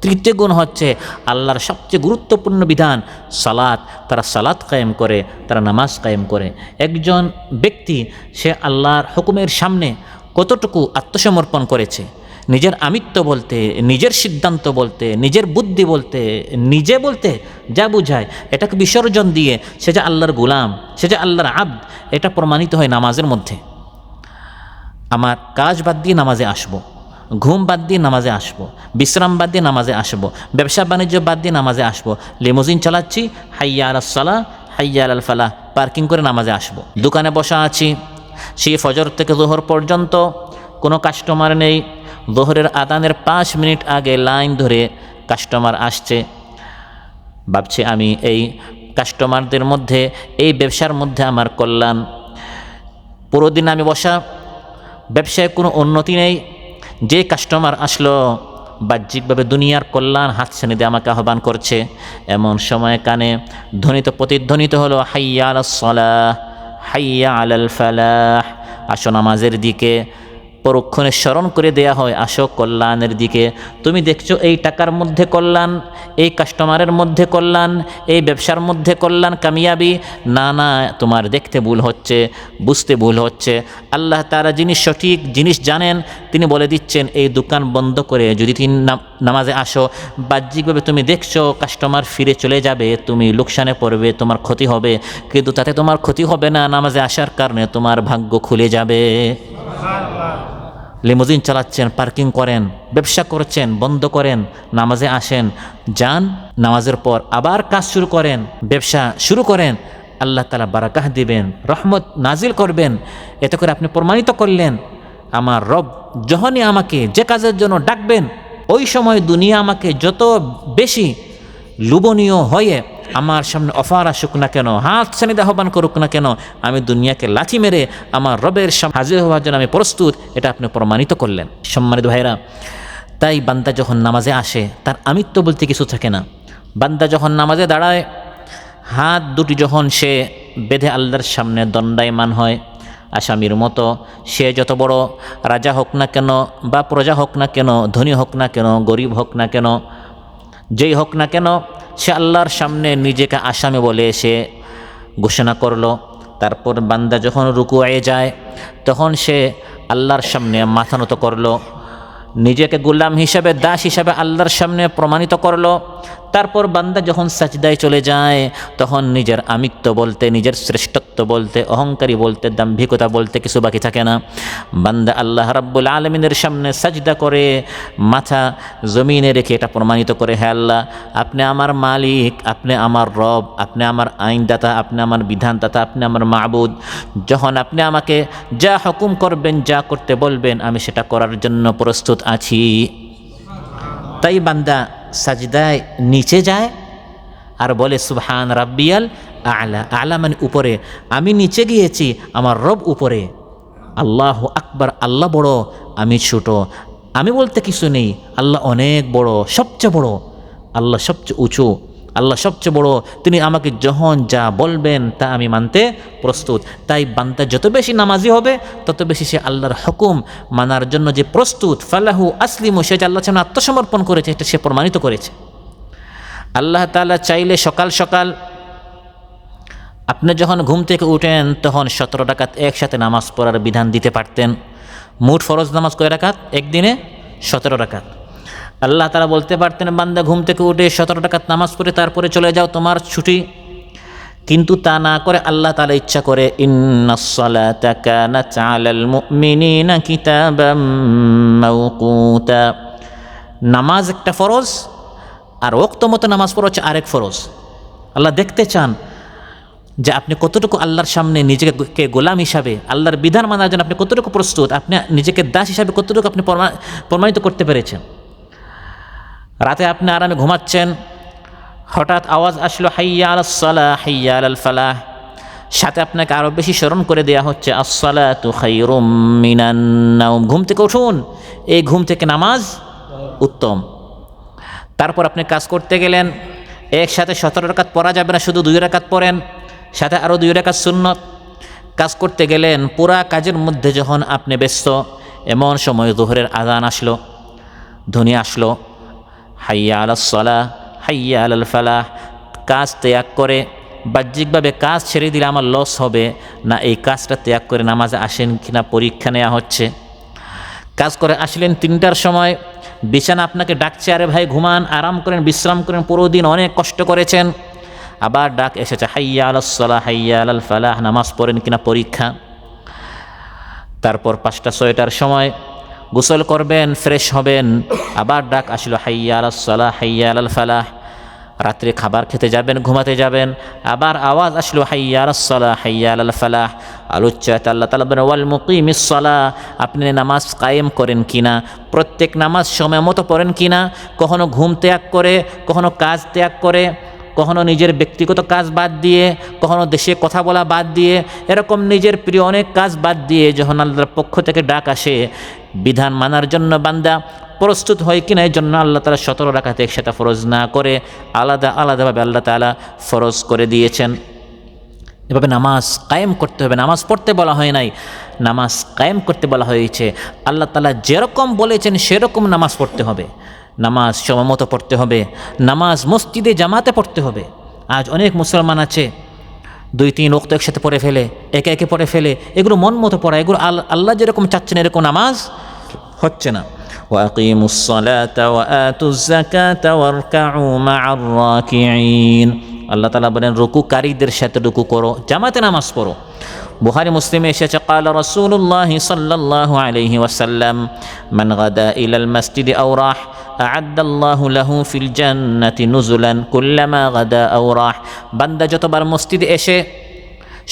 3 গুণ হচ্ছে আল্লাহর সবচেয়ে গুরুত্বপূর্ণ বিধান সালাত, তারা সালাত কায়েম করে, তারা নামাজ কায়েম করে। একজন ব্যক্তি সে আল্লাহর হুকুমের সামনে কতটুকু আত্মসমর্পণ করেছে, নিজের আমিত্ব বলতে, নিজের সিদ্ধান্ত বলতে, নিজের বুদ্ধি বলতে, নিজে বলতে যা বুঝায় এটাকে বিসর্জন দিয়ে সে যে আল্লাহর গোলাম, সে যে আল্লাহর আব্দ, এটা প্রমাণিত হয় নামাজের মধ্যে। আমার কাজ বাদ দিয়ে নামাজে আসবো, ঘুম বাদ দিয়ে নামাজে আসবো, বিশ্রাম বাদ দিয়ে নামাজে আসবো, ব্যবসা বাণিজ্য বাদ দিয়ে নামাজে আসবো, লিমুজিন চালাচ্ছি, হাইয়া আলাস সালাহ হাইয়া আলাল ফালাহ, পার্কিং করে নামাজে আসবো। দোকানে বসা আছি, সেই ফজর থেকে যোহর পর্যন্ত কোনো কাস্টমার নেই, যোহরের আদানের 5 মিনিট আগে লাইন ধরে কাস্টমার আসছে, ভাবছি আমি এই কাস্টমারদের মধ্যে, এই ব্যবসার মধ্যে আমার কল্যাণ। পুরো দিন আমি বসা, ব্যবসায় কোনো উন্নতি নেই। যে কাস্টমার আসলো বাহ্যিকভাবে দুনিয়ার কল্যাণ হাতছানি দিয়ে আমাকে আহ্বান করছে, এমন সময় কানে প্রতিধ্বনিত হলো হাইয়া আলাস সালাহ হাইয়া আলাল ফালাহ, আসো নামাজের দিকে। পরক্ষণে স্মরণ করে দেয়া হয় আসো কল্যাণের দিকে। তুমি দেখছো এই টাকার মধ্যে কল্যাণ, এই কাস্টমারের মধ্যে কল্যাণ, এই ব্যবসার মধ্যে কল্যাণ, কামিয়াবি। না না, তোমার দেখতে ভুল হচ্ছে, বুঝতে ভুল হচ্ছে। আল্লাহ তাআলা যিনি সঠিক জিনিস জানেন, তিনি বলে দিচ্ছেন এই দোকান বন্ধ করে যদি তুমি নামাজে আসো, বাহ্যিকভাবে তুমি দেখছো কাস্টমার ফিরে চলে যাবে, তুমি লোকসানে পড়বে, তোমার ক্ষতি হবে, কিন্তু তাতে তোমার ক্ষতি হবে না, নামাজে আসার কারণে তোমার ভাগ্য খুলে যাবে। লিমুজিন চালাচ্ছেন, পার্কিং করেন, ব্যবসা করছেন, বন্ধ করেন, নামাজে আসেন, যান, নামাজের পর আবার কাজ শুরু করেন, ব্যবসা শুরু করেন, আল্লাহ তাআলা বারাকাহ দিবেন, রহমত নাজিল করবেন। এতে করে আপনি প্রমাণিত করলেন আমার রব যখনই আমাকে যে কাজের জন্য ডাকবেন, ওই সময় দুনিয়া আমাকে যত বেশি লোভনীয় হয়ে আমার সামনে অফার আসুক না কেন, হাত ছানিতে আহ্বান করুক না কেন, আমি দুনিয়াকে লাথি মেরে আমার রবের সামনে হাজির হওয়ার জন্য আমি প্রস্তুত, এটা আপনি প্রমাণিত করলেন। সম্মানিত ভাইরা, তাই বান্দা যখন নামাজে আসে তার আমিত্ব বলতে কিছু থাকে না। বান্দা যখন নামাজে দাঁড়ায়, হাত দুটি যখন সে বেঁধে আল্লাহর সামনে দণ্ডায়মান হয় আসামির মতো, সে যত বড় রাজা হোক না কেন বা প্রজা হোক না কেন, ধনী হোক না কেন, গরিব হোক না কেন, যেই হোক না কেন, সে আল্লাহর সামনে নিজেকে আসামি বলে সে ঘোষণা করলো। তারপর বান্দা যখন রুকুয়ে যায় তখন সে আল্লাহর সামনে মাথা নত করলো, নিজেকে গোলাম হিসাবে, দাস হিসাবে আল্লাহর সামনে প্রমাণিত করলো। তারপর বান্দা যখন সাজদায় চলে যায় তখন নিজের আমিত্ব বলতে, নিজের শ্রেষ্ঠত্ব বলতে, অহংকারী বলতে, দাম্ভিকতা বলতে কিছু বাকি থাকে না। বান্দা আল্লাহ রাব্বুল আলামিনের সামনে সাজদা করে মাথা জমিনে রেখে এটা প্রমাণিত করে, হে আল্লাহ, আপনি আমার মালিক, আপনি আমার রব, আপনি আমার আইনদাতা, আপনি আমার বিধানদাতা, আপনি আমার মাবুদ। যখন আপনি আমাকে যা হুকুম করবেন, যা করতে বলবেন, আমি সেটা করার জন্য প্রস্তুত আছি। তাই বান্দা সাজদায় নিচে যায় আর বলে সুবহান রাব্বিয়াল আ'লা। আ'লা মানে উপরে, আমি নিচে গিয়েছি, আমার রব উপরে। আল্লাহু আকবার, আল্লাহ বড়, আমি ছোট। আমি বলতে কিছু নেই, আল্লাহ অনেক বড়, সবচেয়ে বড়, আল্লাহ সবচেয়ে উঁচু, আল্লাহ সবচেয়ে বড়। তিনি আমাকে যখন যা বলবেন তা আমি মানতে প্রস্তুত। তাই বান্দা যত বেশি নামাজি হবে তত বেশি সে আল্লাহর হুকুম মানার জন্য যে প্রস্তুত। ফালাহু আসলিমু, সে যে আল্লাহর সামনে আত্মসমর্পণ করেছে, এটা সে প্রমাণিত করেছে। আল্লাহ তাআলা চাইলে সকাল সকাল আপনি যখন ঘুম থেকে উঠেন তখন 17 রাকাত একসাথে নামাজ পড়ার বিধান দিতে পারতেন। মোট ফরজ নামাজ কয় রাকাত? একদিনে 17 রাকাত। আল্লাহ তাআলা বলতে পারতেন, বান্দা ঘুম থেকে উঠে 17 রাকাত নামাজ পড়ে তারপরে চলে যাও, তোমার ছুটি। কিন্তু তা না করে আল্লাহ তাআলা ইচ্ছা করে, ইন্নাস সালাতা কানাত আলাল মুমিনিনা কিতাবাম মাওকুতা। নামাজ একটা ফরজ, আর ওয়াক্ত মতো নামাজ পড়া হচ্ছে আরেক ফরজ। আল্লাহ দেখতে চান যে আপনি কতটুকু আল্লাহর সামনে নিজেকে গোলাম হিসাবে, আল্লাহর বিধান মানার জন্য আপনি কতটুকু প্রস্তুত, আপনি নিজেকে দাস হিসাবে কতটুকু আপনি প্রমাণিত করতে পেরেছেন। রাতে আপনি আরামে ঘুমাচ্ছেন, হঠাৎ আওয়াজ আসলো হাইয়া আলাস সালাহ, হাইয়া আলাল ফালাহ। সাথে আপনাকে আরও বেশি স্মরণ করে দেওয়া হচ্ছে আসসালাতু খায়রুম মিনান নাওম, ঘুম থেকে উঠুন, এই ঘুম থেকে নামাজ উত্তম। তারপর আপনি কাজ করতে গেলেন, একসাথে 17 রাকাত পড়া যাবে না, শুধু 2 রাকাত পড়েন, সাথে আরও 2 রাকাত সুন্নত। কাজ করতে গেলেন, পুরা কাজের মধ্যে যখন আপনি ব্যস্ত, এমন সময় যোহরের আযান আসলো, ধ্বনি আসলো, হাইয়া আলাস সালাহ, হাইয়া আলাল ফালাহ। কাজ ত্যাগ করে, বাহ্যিকভাবে কাজ ছেড়ে দিলে আমার লস হবে না, এই কাজটা ত্যাগ করে নামাজে আসেন কিনা পরীক্ষা নেওয়া হচ্ছে। কাজ করে আসলেন 3টার সময়, বিছানা আপনাকে ডাকছে, আরে ভাই ঘুমান, আরাম করেন, বিশ্রাম করেন, পুরো দিন অনেক কষ্ট করেছেন। আবার ডাক এসেছে হাইয়া আলাস সালাহ, হাইয়া আলাল ফালাহ, নামাজ পড়েন কিনা পরীক্ষা। তারপর 5টা 6টার সময় গোসল করবেন, ফ্রেশ হবেন, আবার ডাক আসলো হাইয়া আলাস সালাহ, হাইয়া আলাল ফালাহ। রাত্রে খাবার খেতে যাবেন, ঘুমাতে যাবেন, আবার আওয়াজ আসলো হাইয়া আলাস সালাহ, হাইয়া আলাল ফালাহ। আলোচ্যাতে আল্লাহ তাআলা বলেন ওয়াল মুকিমিস সালাহ, আপনি নামাজ কায়েম করেন কিনা, প্রত্যেক নামাজ সময় মতো পড়েন কিনা, কখনো ঘুম ত্যাগ করে, কখনো কাজ ত্যাগ করে, কখনো নিজের ব্যক্তিগত কাজ বাদ দিয়ে, কখনো দেশে কথা বলা বাদ দিয়ে, এরকম নিজের প্রিয় অনেক কাজ বাদ দিয়ে যখন আল্লাহর পক্ষ থেকে ডাক আসে বিধান মানার জন্য বান্দা প্রস্তুত হয় কিনা, এই জন্য আল্লাহ তাআলা 17 রাকাত একসাথে ফরজ না করে আলাদা আলাদাভাবে আল্লাহ তাআলা ফরজ করে দিয়েছেন। এভাবে নামাজ কায়েম করতে হবে। নামাজ পড়তে বলা হয় নাই, নামাজ কায়েম করতে বলা হয়েছে। আল্লাহ তাআলা যেরকম বলেছেন সেরকম নামাজ পড়তে হবে, নামাজ সময়মতো পড়তে হবে, নামাজ মসজিদে জামাতে পড়তে হবে। আজ অনেক মুসলমান আছে 2-3 ওয়াক্ত একসাথে পড়ে ফেলে, একে একে পড়ে ফেলে, এগুলো মন মতো পড়া, এগুলো আল্লাহ যেরকম চাচ্ছেন এরকম নামাজ হচ্ছে না। وأقيموا الصلاة وآتوا الزكاة واركعوا مع الراكعين। আল্লাহ তাআলা বলেন রুকুকারীদের সাথে রুকু করো, জামাতে নামাজ পড়ো। বুখারী মুসলিমে এসেছে قال رسول الله صلى الله عليه وسلم من غدا إلى المسجد أو راح أعد الله له في الجنة نزلا كلما غدا أو راح। বান্দা যতবার মসজিদে এসে,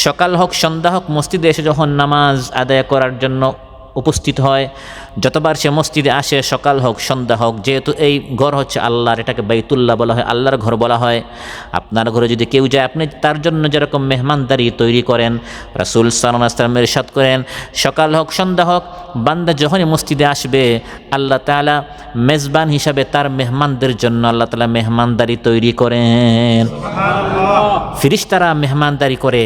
সকাল হোক সন্ধ্যা হোক, মসজিদে এসে যখন নামাজ আদায় করার জন্য উপস্থিত হয়, যতবার সে মসজিদে আসে, সকাল হোক সন্ধ্যা হোক, যেহেতু এই ঘর হচ্ছে আল্লাহর, এটাকে বাইতুল্লাহ বলা হয়, আল্লাহর ঘর বলা হয়। আপনার ঘরে যদি কেউ যায়, আপনি তার জন্য যেরকম মেহমানদারি তৈরি করেন, রাসূল সাল্লাল্লাহু আলাইহি ওয়াসাল্লাম ইরশাদ করেন সকাল হোক সন্ধ্যা হোক, বান্দা যখনই মসজিদে আসবে আল্লাহ তাআলা মেজবান হিসাবে তার মেহমানদের জন্য আল্লাহ তাআলা মেহমানদারি তৈরি করেন। ফেরেশতারা মেহমানদারি করে,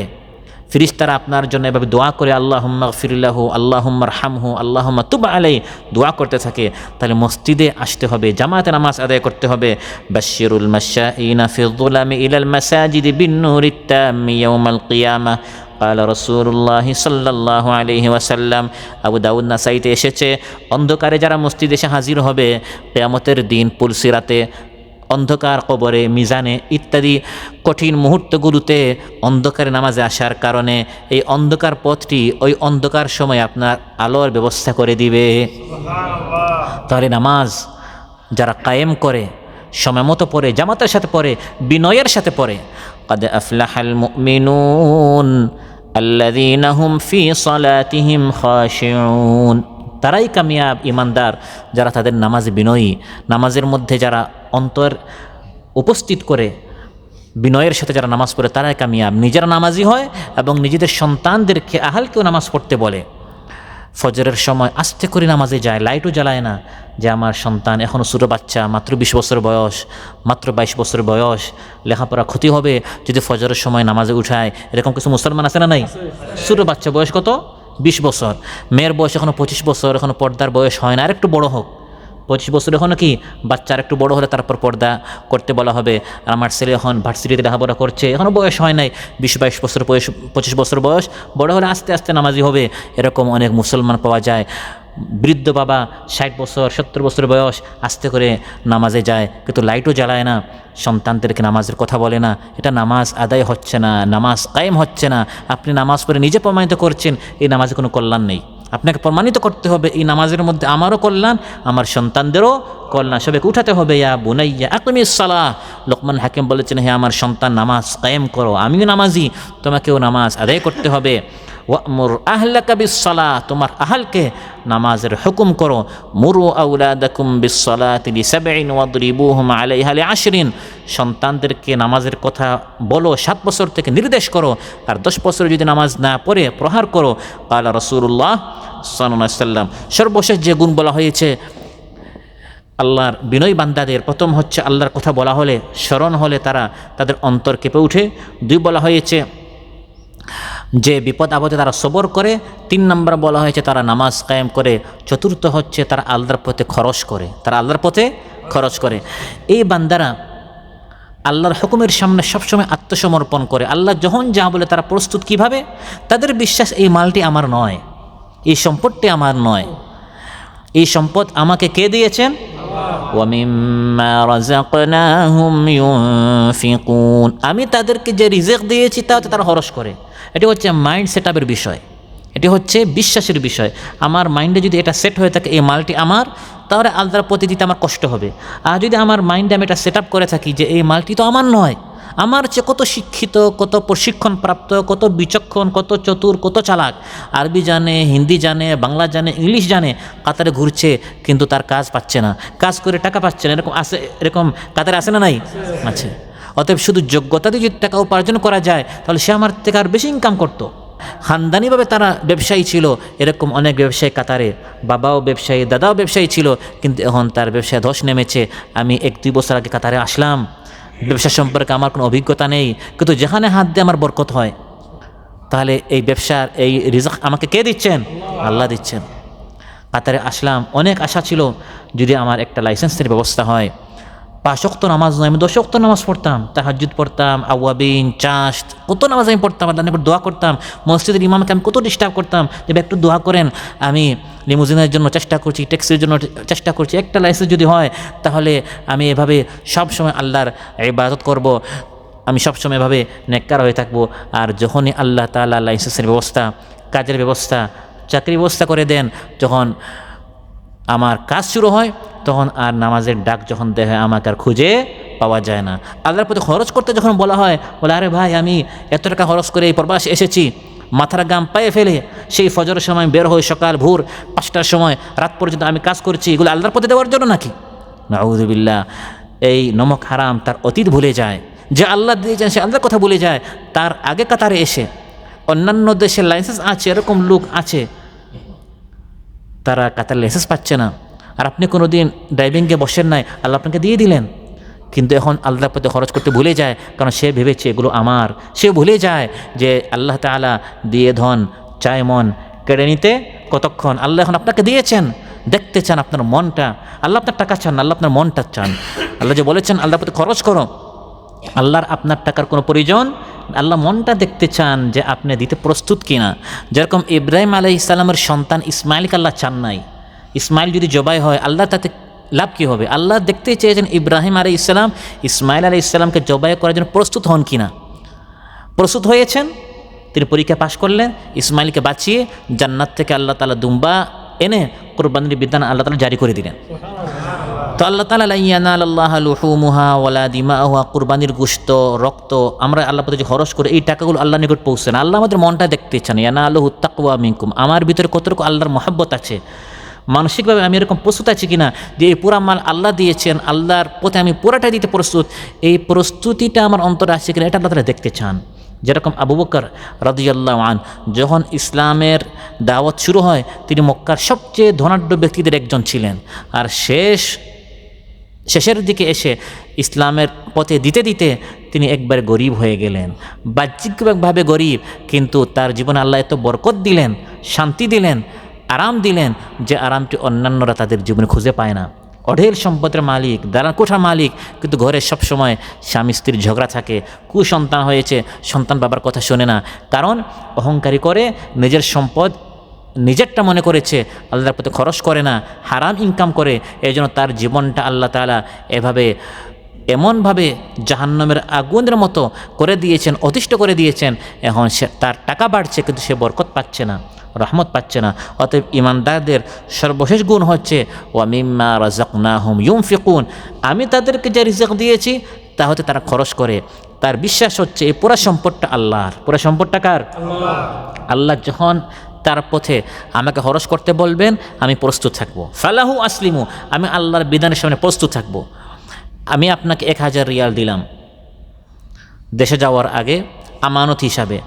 ফেরেশতারা আপনার জন্য এভাবে দোয়া করে, আল্লাহুম্মা গফির লাহু, আল্লাহুম্মা আরহামহু, আল্লাহুম্মা তুব আলাইহি, দোয়া করতে থাকে। তাহলে মসজিদে আসতে হবে, জামাতে নামাজ আদায় করতে হবে। বাশশিরুল মাশাইনা ফি যুলামি ইলাল মাসাজিদি বিন-নূরিত তাম্মি ইয়াউমাল কিয়ামাহ। قال رسول الله صلى الله عليه وسلم। আবু দাউদ নাসাইতে এসেছে, অন্ধকারে যারা মসজিদে এসে হাজির হবে কিয়ামতের দিন পুলসিরাতে, অন্ধকার কবরে, মিজানে ইত্যাদি কঠিন মুহূর্তগুলোতে অন্ধকারে নামাজে আসার কারণে এই অন্ধকার পথটি ওই অন্ধকার সময় আপনার আলোর ব্যবস্থা করে দিবে। তাহলে নামাজ যারা কায়েম করে, সময় মতো পড়ে, জামাতের সাথে পড়ে, বিনয়ের সাথে পড়ে, قد أفلح المؤمنون الذين هم في صلاتهم خاشعون, তারাই কামিয়াব ইমানদার যারা তাদের নামাজ বিনয়ী, নামাজের মধ্যে যারা অন্তর উপস্থিত করে বিনয়ের সাথে যারা নামাজ পড়ে তারাই কামিয়াব। নিজেরা নামাজি হয় এবং নিজেদের সন্তানদেরকে, আহালকেও নামাজ পড়তে বলে। ফজরের সময় আস্তে করে নামাজে যায়, লাইটও জ্বালায় না, যে আমার সন্তান এখনও ছোটো বাচ্চা, মাত্র 20 বছর বয়স, মাত্র 22 বছর বয়স, লেখাপড়া ক্ষতি হবে যদি ফজরের সময় নামাজে উঠায়। এরকম কিছু মুসলমান আছে না নাই? ছোটো বাচ্চা, বয়স কত? 20 বছর। মেয়ের বয়স এখনও 25 বছর, এখনও পর্দার বয়স হয় না, আর একটু বড় হোক। 25 বছর এখনও কি, বাচ্চার একটু বড় হলে তারপর পর্দা করতে বলা হবে। আর আমার ছেলে এখন ভার্সিটিতে লেখাপড়া করছে, এখনও বয়স হয় নাই, 20-22 বছর বয়স, 25 বছর বয়স, বড় হলে আস্তে আস্তে নামাজি হবে। এরকম অনেক মুসলমান পাওয়া যায়। বৃদ্ধ বাবা 60 বছর 70 বছর বয়স, আস্তে করে নামাজে যায়, কিন্তু লাইটও জ্বালায় না, সন্তানদেরকে নামাজের কথা বলে না। এটা নামাজ আদায় হচ্ছে না, নামাজ কায়েম হচ্ছে না। আপনি নামাজ পড়ে নিজে প্রমাণিত করছেন এই নামাজে কোনো কল্যাণ নেই। আপনাকে প্রমাণিত করতে হবে এই নামাজের মধ্যে আমারও কল্যাণ, আমার সন্তানদেরও কল্যাণ। সবাইকে উঠাতে হবে, ইয়া বুনাইয়া আকিমিস সালাহ। লোকমান হাকিম বলেছেন, হে আমার সন্তান নামাজ কায়েম করো, আমিও নামাজি, তোমাকেও নামাজ আদায় করতে হবে। ওয়ামুর আহলাকা বিস-সালাহ, তোমার আহলকে নামাজের হুকুম করো। মুরু আওলাদাকুম বিস-সালাতি লি7 ওয়াদরিবুহুম আলাইহা লি10, সন্তানদেরকে নামাজের কথা বলো, 7 বছর থেকে নির্দেশ করো, আর 10 বছর যদি নামাজ না পড়ে প্রহার করো। ক্বালা রাসূলুল্লাহ সাল্লাল্লাহু আলাইহি ওয়াসাল্লাম। সর্বশেষ যে গুণ বলা হয়েছে আল্লাহর বিনয়ী বান্দাদের, প্রথম হচ্ছে আল্লাহর কথা বলা হলে, স্মরণ হলে তাদের অন্তর কেঁপে উঠে। 2 বলা হয়েছে যে বিপদ আপদে তারা সবর করে। 3 নম্বর বলা হয়েছে তারা নামাজ কায়েম করে। 4র্থ হচ্ছে তারা আল্লাহর পথে খরচ করে, এই বান্দারা আল্লাহর হুকুমের সামনে সবসময় আত্মসমর্পণ করে। আল্লাহ যখন যা বলে তারা প্রস্তুত। কিভাবে? তাদের বিশ্বাস এই মালটি আমার নয়, এই সম্পদটি আমার নয়, এই সম্পদ আমাকে কে দিয়েছেন? ওয়া মিম্মা রাযাকনাহুম ইউনফিকুন, আমি তাদেরকে যে রিজিক দিয়েছি তাতে তারা খরচ করে। এটি হচ্ছে মাইন্ড সেটআপের বিষয়, এটি হচ্ছে বিশ্বাসের বিষয়। আমার মাইন্ডে যদি এটা সেট হয়ে থাকে এই মালটি আমার, তাহলে আল্লাহর প্রতি দিতে আমার কষ্ট হবে। আর যদি আমার মাইন্ডে আমি এটা সেট আপ করে থাকি যে এই মালটি তো আমার নয়, আমার চেয়ে কত শিক্ষিত, কত প্রশিক্ষণপ্রাপ্ত, কত বিচক্ষণ, কত চতুর, কত চালাক, আরবি জানে, হিন্দি জানে, বাংলা জানে, ইংলিশ জানে, কাতারে ঘুরছে কিন্তু তার কাজ পাচ্ছে না, কাজ করে টাকা পাচ্ছে না, এরকম আছে, এরকম কাতারে আছে না নাই? আছে। অতএব শুধু যোগ্যতা দিয়ে যদি টাকা উপার্জন করা যায় তাহলে সে আমার থেকে আর বেশি ইনকাম করতো। খানদানিভাবে তারা ব্যবসায়ী ছিল, এরকম অনেক ব্যবসায়ী কাতারে, বাবাও ব্যবসায়ী, দাদাও ব্যবসায়ী ছিল, কিন্তু এখন তার ব্যবসায় ধস নেমেছে। আমি 1-2 বছর আগে কাতারে আসলাম, ব্যবসা সম্পর্কে আমার কোনো অভিজ্ঞতা নেই, কিন্তু যেখানে হাত দিয়ে আমার বরকত হয়। তাহলে এই ব্যবসার এই রিজক আমাকে কে দিচ্ছেন? আল্লাহ দিচ্ছেন। কাতারে আসলাম, অনেক আশা ছিল যদি আমার একটা লাইসেন্সের ব্যবস্থা হয়। 5 ওয়াক্ত নামাজ নয়, আমি 10 ওয়াক্ত নামাজ পড়তাম, তাহাজ্জুদ পড়তাম, আওয়াবিন, চাষ, কত নামাজ আমি পড়তাম, আল্লাহর নিকট দোয়া করতাম। মসজিদের ইমামকে আমি কত ডিস্টার্ব করতাম যে একটু দোয়া করেন, আমি লিমুজিনের জন্য চেষ্টা করছি, ট্যাক্সির জন্য চেষ্টা করছি, একটা লাইসেন্স যদি হয় তাহলে আমি এভাবে সবসময় আল্লাহর ইবাদত করব, আমি সবসময় এভাবে নেককার হয়ে থাকবো। আর যখনই আল্লাহ তাআলা লাইসেন্সের ব্যবস্থা, কাজের ব্যবস্থা, চাকরির ব্যবস্থা করে দেন, যখন আমার কাজ শুরু হয় তখন আর নামাজের ডাক যখন দেয় আমাকে আর খুঁজে পাওয়া যায় না। আল্লাহর প্রতি খরচ করতে যখন বলা হয়, বলে আরে ভাই আমি এত টাকা খরচ করে এই প্রবাসে এসেছি, মাথার গাম পায়ে ফেলে সেই ফজরের সময় বের হয়ে সকাল ভোর 5টার সময় রাত পর্যন্ত আমি কাজ করছি, এগুলো আল্লাহর প্রতি দেওয়ার জন্য নাকি? নাউযুবিল্লাহ। এই নমক হারাম তার অতীত ভুলে যায়, যে আল্লাহ দিয়েছেন সে আল্লাহর কথা ভুলে যায়। তার আগে কাতারে এসে অন্যান্য দেশের লাইসেন্স আছে, এরকম লোক আছে, তারা কাতার লাইসেন্স পাচ্ছে না। আর আপনি কোনো দিন ড্রাইভিংয়ে বসেন নাই, আল্লাহ আপনাকে দিয়ে দিলেন, কিন্তু এখন আল্লাহর পথে খরচ করতে ভুলে যায়, কারণ সে ভেবেছে এগুলো আমার। সে ভুলে যায় যে আল্লাহ তাআলা দিয়ে ধন চায় মন, কেড়ে নিতে কতক্ষণ। আল্লাহ এখন আপনাকে দিয়েছেন, দেখতে চান আপনার মনটা। আল্লাহ আপনার টাকা চান, আল্লাহ আপনার মনটা চান। আল্লাহ যে বলেছেন আল্লাহর পথে খরচ করো, আল্লাহর আপনার টাকার কোনো প্রয়োজন, আল্লাহ মনটা দেখতে চান যে আপনি দিতে প্রস্তুত কিনা। যেরকম ইব্রাহিম আলাইহিস সালামের সন্তান ইসমাইলকে আল্লাহ চান নাই। ইসমাইল যদি জবাই হয় আল্লাহ তাতে লাভ কী হবে? আল্লাহ দেখতে চেয়েছেন ইব্রাহিম আলাইহিস সালাম ইসমাইল আলাইহিস সালামকে জবাই করার জন্য প্রস্তুত হন কিনা। প্রস্তুত হয়েছেন, তিনি পরীক্ষা পাশ করলেন, ইসমাইলকে বাঁচিয়ে জান্নাত থেকে আল্লাহ তাআলা দুম্বা এনে কুরবানির বিধান আল্লাহ তাআলা জারি করে দিলেন। তো আল্লাহ তাআলা লা ইয়ানালাল্লাহু লুহুমুহা ওয়ালা দিমাউহা, কুরবানির গোশত রক্ত আমরা আল্লাহ প্রতি যে খরচ করে এই টাকাগুলো আল্লাহর নিকট পৌঁছে না। আল্লাহ আমাদের মনটা দেখতে চান। ইয়ানালুহু তাকওয়া মিনকুম, আমার ভিতরে কতটুকু আল্লাহর মহব্বত আছে, মানসিকভাবে আমি এরকম প্রস্তুত আছি কিনা যে এই পুরা মাল আল্লাহ দিয়েছেন, আল্লাহর পথে আমি পুরাটা দিতে প্রস্তুত, এই প্রস্তুতিটা আমার অন্তরে আসছে কিনা, এটা আল্লাহ তাআলা দেখতে চান। যেরকম আবু বকর রাদিয়াল্লাহু আনহু যখন ইসলামের দাওয়াত শুরু হয় তিনি মক্কার সবচেয়ে ধনাঢ্য ব্যক্তিদের একজন ছিলেন, আর শেষের দিকে এসে ইসলামের পথে দিতে দিতে তিনি একবার গরিব হয়ে গেলেন। বাহ্যিকভাবে গরিব, কিন্তু তার জীবনে আল্লাহ এত বরকত দিলেন, শান্তি দিলেন, আরাম দিলেন যে আরামটি অন্যান্যরা তাদের জীবনে খুঁজে পায় না। অঢেল সম্পদের মালিক, দালান কোঠার মালিক, কিন্তু ঘরে সবসময় স্বামী স্ত্রীর ঝগড়া থাকে, কুসন্তান হয়েছে, সন্তান বাবার কথা শোনে না, কারণ অহংকারী করে নিজের সম্পদ নিজেরটা মনে করেছে, আল্লাহর প্রতি খরচ করে না, হারাম ইনকাম করে। এই জন্য তার জীবনটা আল্লাহ তাআলা এমনভাবে জাহান্নামের আগুনের মতো করে দিয়েছেন, অতিষ্ঠ করে দিয়েছেন। এখন তার টাকা বাড়ছে কিন্তু সে বরকত পাচ্ছে না, রহমত পাচ্ছে না। অতএব ইমানদারদের সর্বশেষ গুণ হচ্ছে ওয়া মিম্মা রাযাকনাহুম ইউনফিকুন, আমি তাদেরকে যে রিজিক দিয়েছি তা হতে তারা খরচ করে। তার বিশ্বাস হচ্ছে এই পুরা সম্পদটা আল্লাহর। পুরা সম্পদটা কার? আল্লাহ যখন তার পথে আমাকে খরচ করতে বলবেন আমি প্রস্তুত থাকবো। ফালাহু আসলিমু, আমি আল্লাহর বিধানের সামনে প্রস্তুত থাকবো। আমি আপনাকে 1000 রিয়াল দিলাম দেশে যাওয়ার আগে আমানত হিসাবে,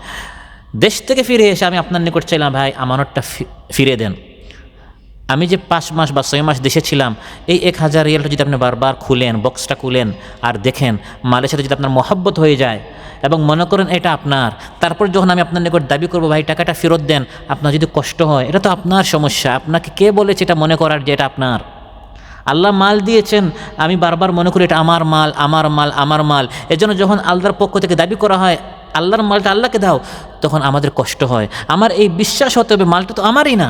দেশ থেকে ফিরে এসে আমি আপনার নিকট চাইলাম ভাই আমানতটা ফিরে দেন। আমি যে 5 মাস বা 6 মাস দেশে ছিলাম, এই 1000 রিয়ালটা যদি আপনি বারবার খুলেন, বক্সটা খুলেন আর দেখেন, মালের সাথে যদি আপনার মহব্বত হয়ে যায় এবং মনে করেন এটা আপনার, তারপর যখন আমি আপনার নিকট দাবি করবো ভাই টাকাটা ফেরত দেন, আপনার যদি কষ্ট হয়, এটা তো আপনার সমস্যা। আপনাকে কে বলেছে এটা মনে করার যে এটা আপনার? আল্লাহ মাল দিয়েছেন, আমি বারবার মনে করি এটা আমার মাল, আমার মাল, আমার মাল। এজন্য যখন আল্লাহর পক্ষ থেকে দাবি করা হয় আল্লাহর মালটা আল্লাহকে দাও, তখন আমাদের কষ্ট হয়। আমার এই বিশ্বাস হতে হবে মালটা তো আমারই না,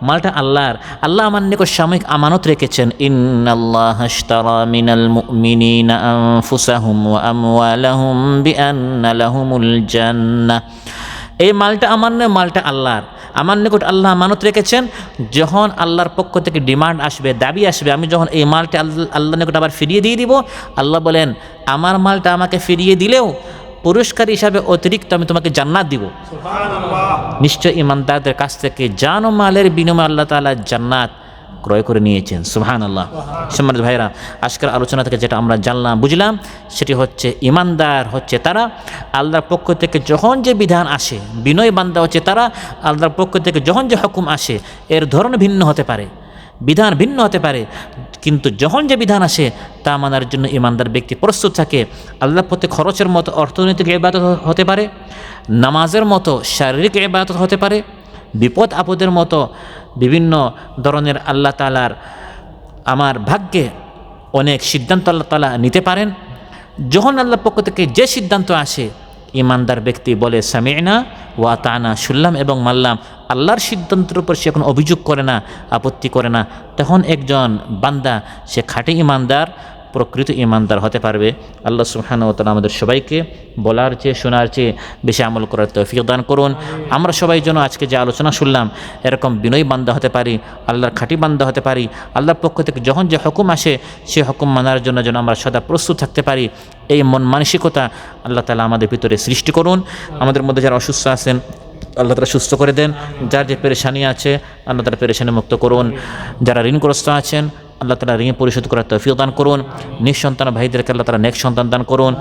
মালটা আল্লাহর। আল্লাহ আমার নিকট সাময়িক আমানত রেখেছেন। ইন্নাল্লাহা আশতারা মিনাল মুমিনিনা আনফুসাহুম ওয়া আমওয়ালাহুম বিআন্না লাহুমুল জান্নাহ। এই মালটা আমার নয়, মালটা আল্লাহর। আমার নিকট আল্লাহ আমানত রেখেছেন, যখন আল্লাহর পক্ষ থেকে ডিমান্ড আসবে, দাবি আসবে, আমি যখন এই মালটা আল্লাহর নিকট আবার ফিরিয়ে দিয়ে দিব, আল্লাহ বলেন আমার মালটা আমাকে ফিরিয়ে দিলেও পুরস্কার হিসাবে অতিরিক্ত আমি তোমাকে জান্নাত দিব। নিশ্চয় ইমানদারদের কাছ থেকে জান ও মালের বিনিময়ে আল্লাহ তাআলা জান্নাত ক্রয় করে নিয়েছেন। সুবহানাল্লাহ। সম্মানিত ভাইরা, আজকের আলোচনা থেকে যেটা আমরা জানলাম বুঝলাম, সেটি হচ্ছে ইমানদার হচ্ছে তারা আল্লাহর পক্ষ থেকে যখন যে বিধান আসে, বিনয় বান্দা হচ্ছে তারা আল্লাহর পক্ষ থেকে যখন যে হুকুম আসে, এর ধরন ভিন্ন হতে পারে, বিধান ভিন্ন হতে পারে, কিন্তু যখন যে বিধান আসে তা মানার জন্য ইমানদার ব্যক্তি প্রস্তুত থাকে। আল্লাহর প্রতি খরচের মতো অর্থনৈতিক ইবাদত হতে পারে, নামাজের মতো শারীরিক ইবাদত হতে পারে, বিপদ আপদের মতো বিভিন্ন ধরনের আল্লাহ তাআলার আমার ভাগ্যে অনেক সিদ্ধান্ত আল্লাহ তাআলা নিতে পারেন। যখন আল্লাহর পক্ষ থেকে যে সিদ্ধান্ত আসে, ইমানদার ব্যক্তি বলে সামি'না ওয়া আতা'না, শুনলাম এবং মানলাম। আল্লাহর সিদ্ধান্তের উপর সে কোনো অভিযোগ করে না, আপত্তি করে না। তখন একজন বান্দা সে খাঁটি ইমানদার, প্রকৃত ইমানদার হতে পারবে। আল্লাহ সুবহানাহু ওয়া তাআলা আমাদের সবাইকে বলার চেয়ে শোনার চেয়ে বেশি আমল করার তৌফিক দান করুন। আমরা সবাই যেন আজকে যে আলোচনা শুনলাম এরকম বিনয়ী বান্দা হতে পারি, আল্লাহর খাঁটি বান্দা হতে পারি। আল্লাহর পক্ষ থেকে যখন যে হুকুম আসে সে হুকুম মানার জন্য যেন আমরা সদা প্রস্তুত থাকতে পারি, এই মন মানসিকতা আল্লাহ তাআলা আমাদের ভিতরে সৃষ্টি করুন। আমাদের মধ্যে যারা অসুস্থ আছেন আল্লাহ তাআলা সুস্থ করে দেন, যার যে পেরেশানি আছে আল্লাহ তাআলা পেরেশানি মুক্ত করুন। যারা ঋণগ্রস্ত আছেন আল্লাহ তাআলা ঋণ পরিশোধ করার তৌফিক দান করুন। নিঃসন্তান ভাইদেরকে আল্লাহ তাআলা নেক সন্তান দান করুন।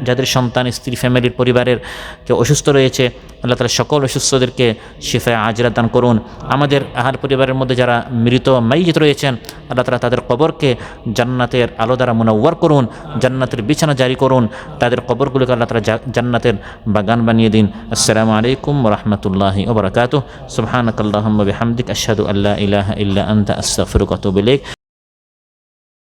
যাদের সন্তান, স্ত্রী, ফ্যামিলির পরিবারের কেউ অসুস্থ রয়েছে আল্লাহ তাআলা সকল অসুস্থদেরকে শিফায়ে আজিলা দান করুন। আমাদের আহার পরিবারের মধ্যে যারা মৃত মাইয়িত রয়েছেন আল্লাহ তাআলা তাদের কবরকে জান্নাতের আলো দ্বারা মুনাওয়ার করুন, জান্নাতের বিছানা জারি করুন, তাদের কবরগুলোকে আল্লাহ তাআলা জান্নাতের বাগান বানিয়ে দিন। আসসালামু আলাইকুম ওয়া রাহমাতুল্লাহি ওয়া বারাকাতুহু। সুবহানাকাল্লাহুম্মা বিহামদিকা আশহাদু আল্লা ইলাহা ইল্লা আনতা আস্তাগফিরুকা ওয়া আতুবু ইলাইক।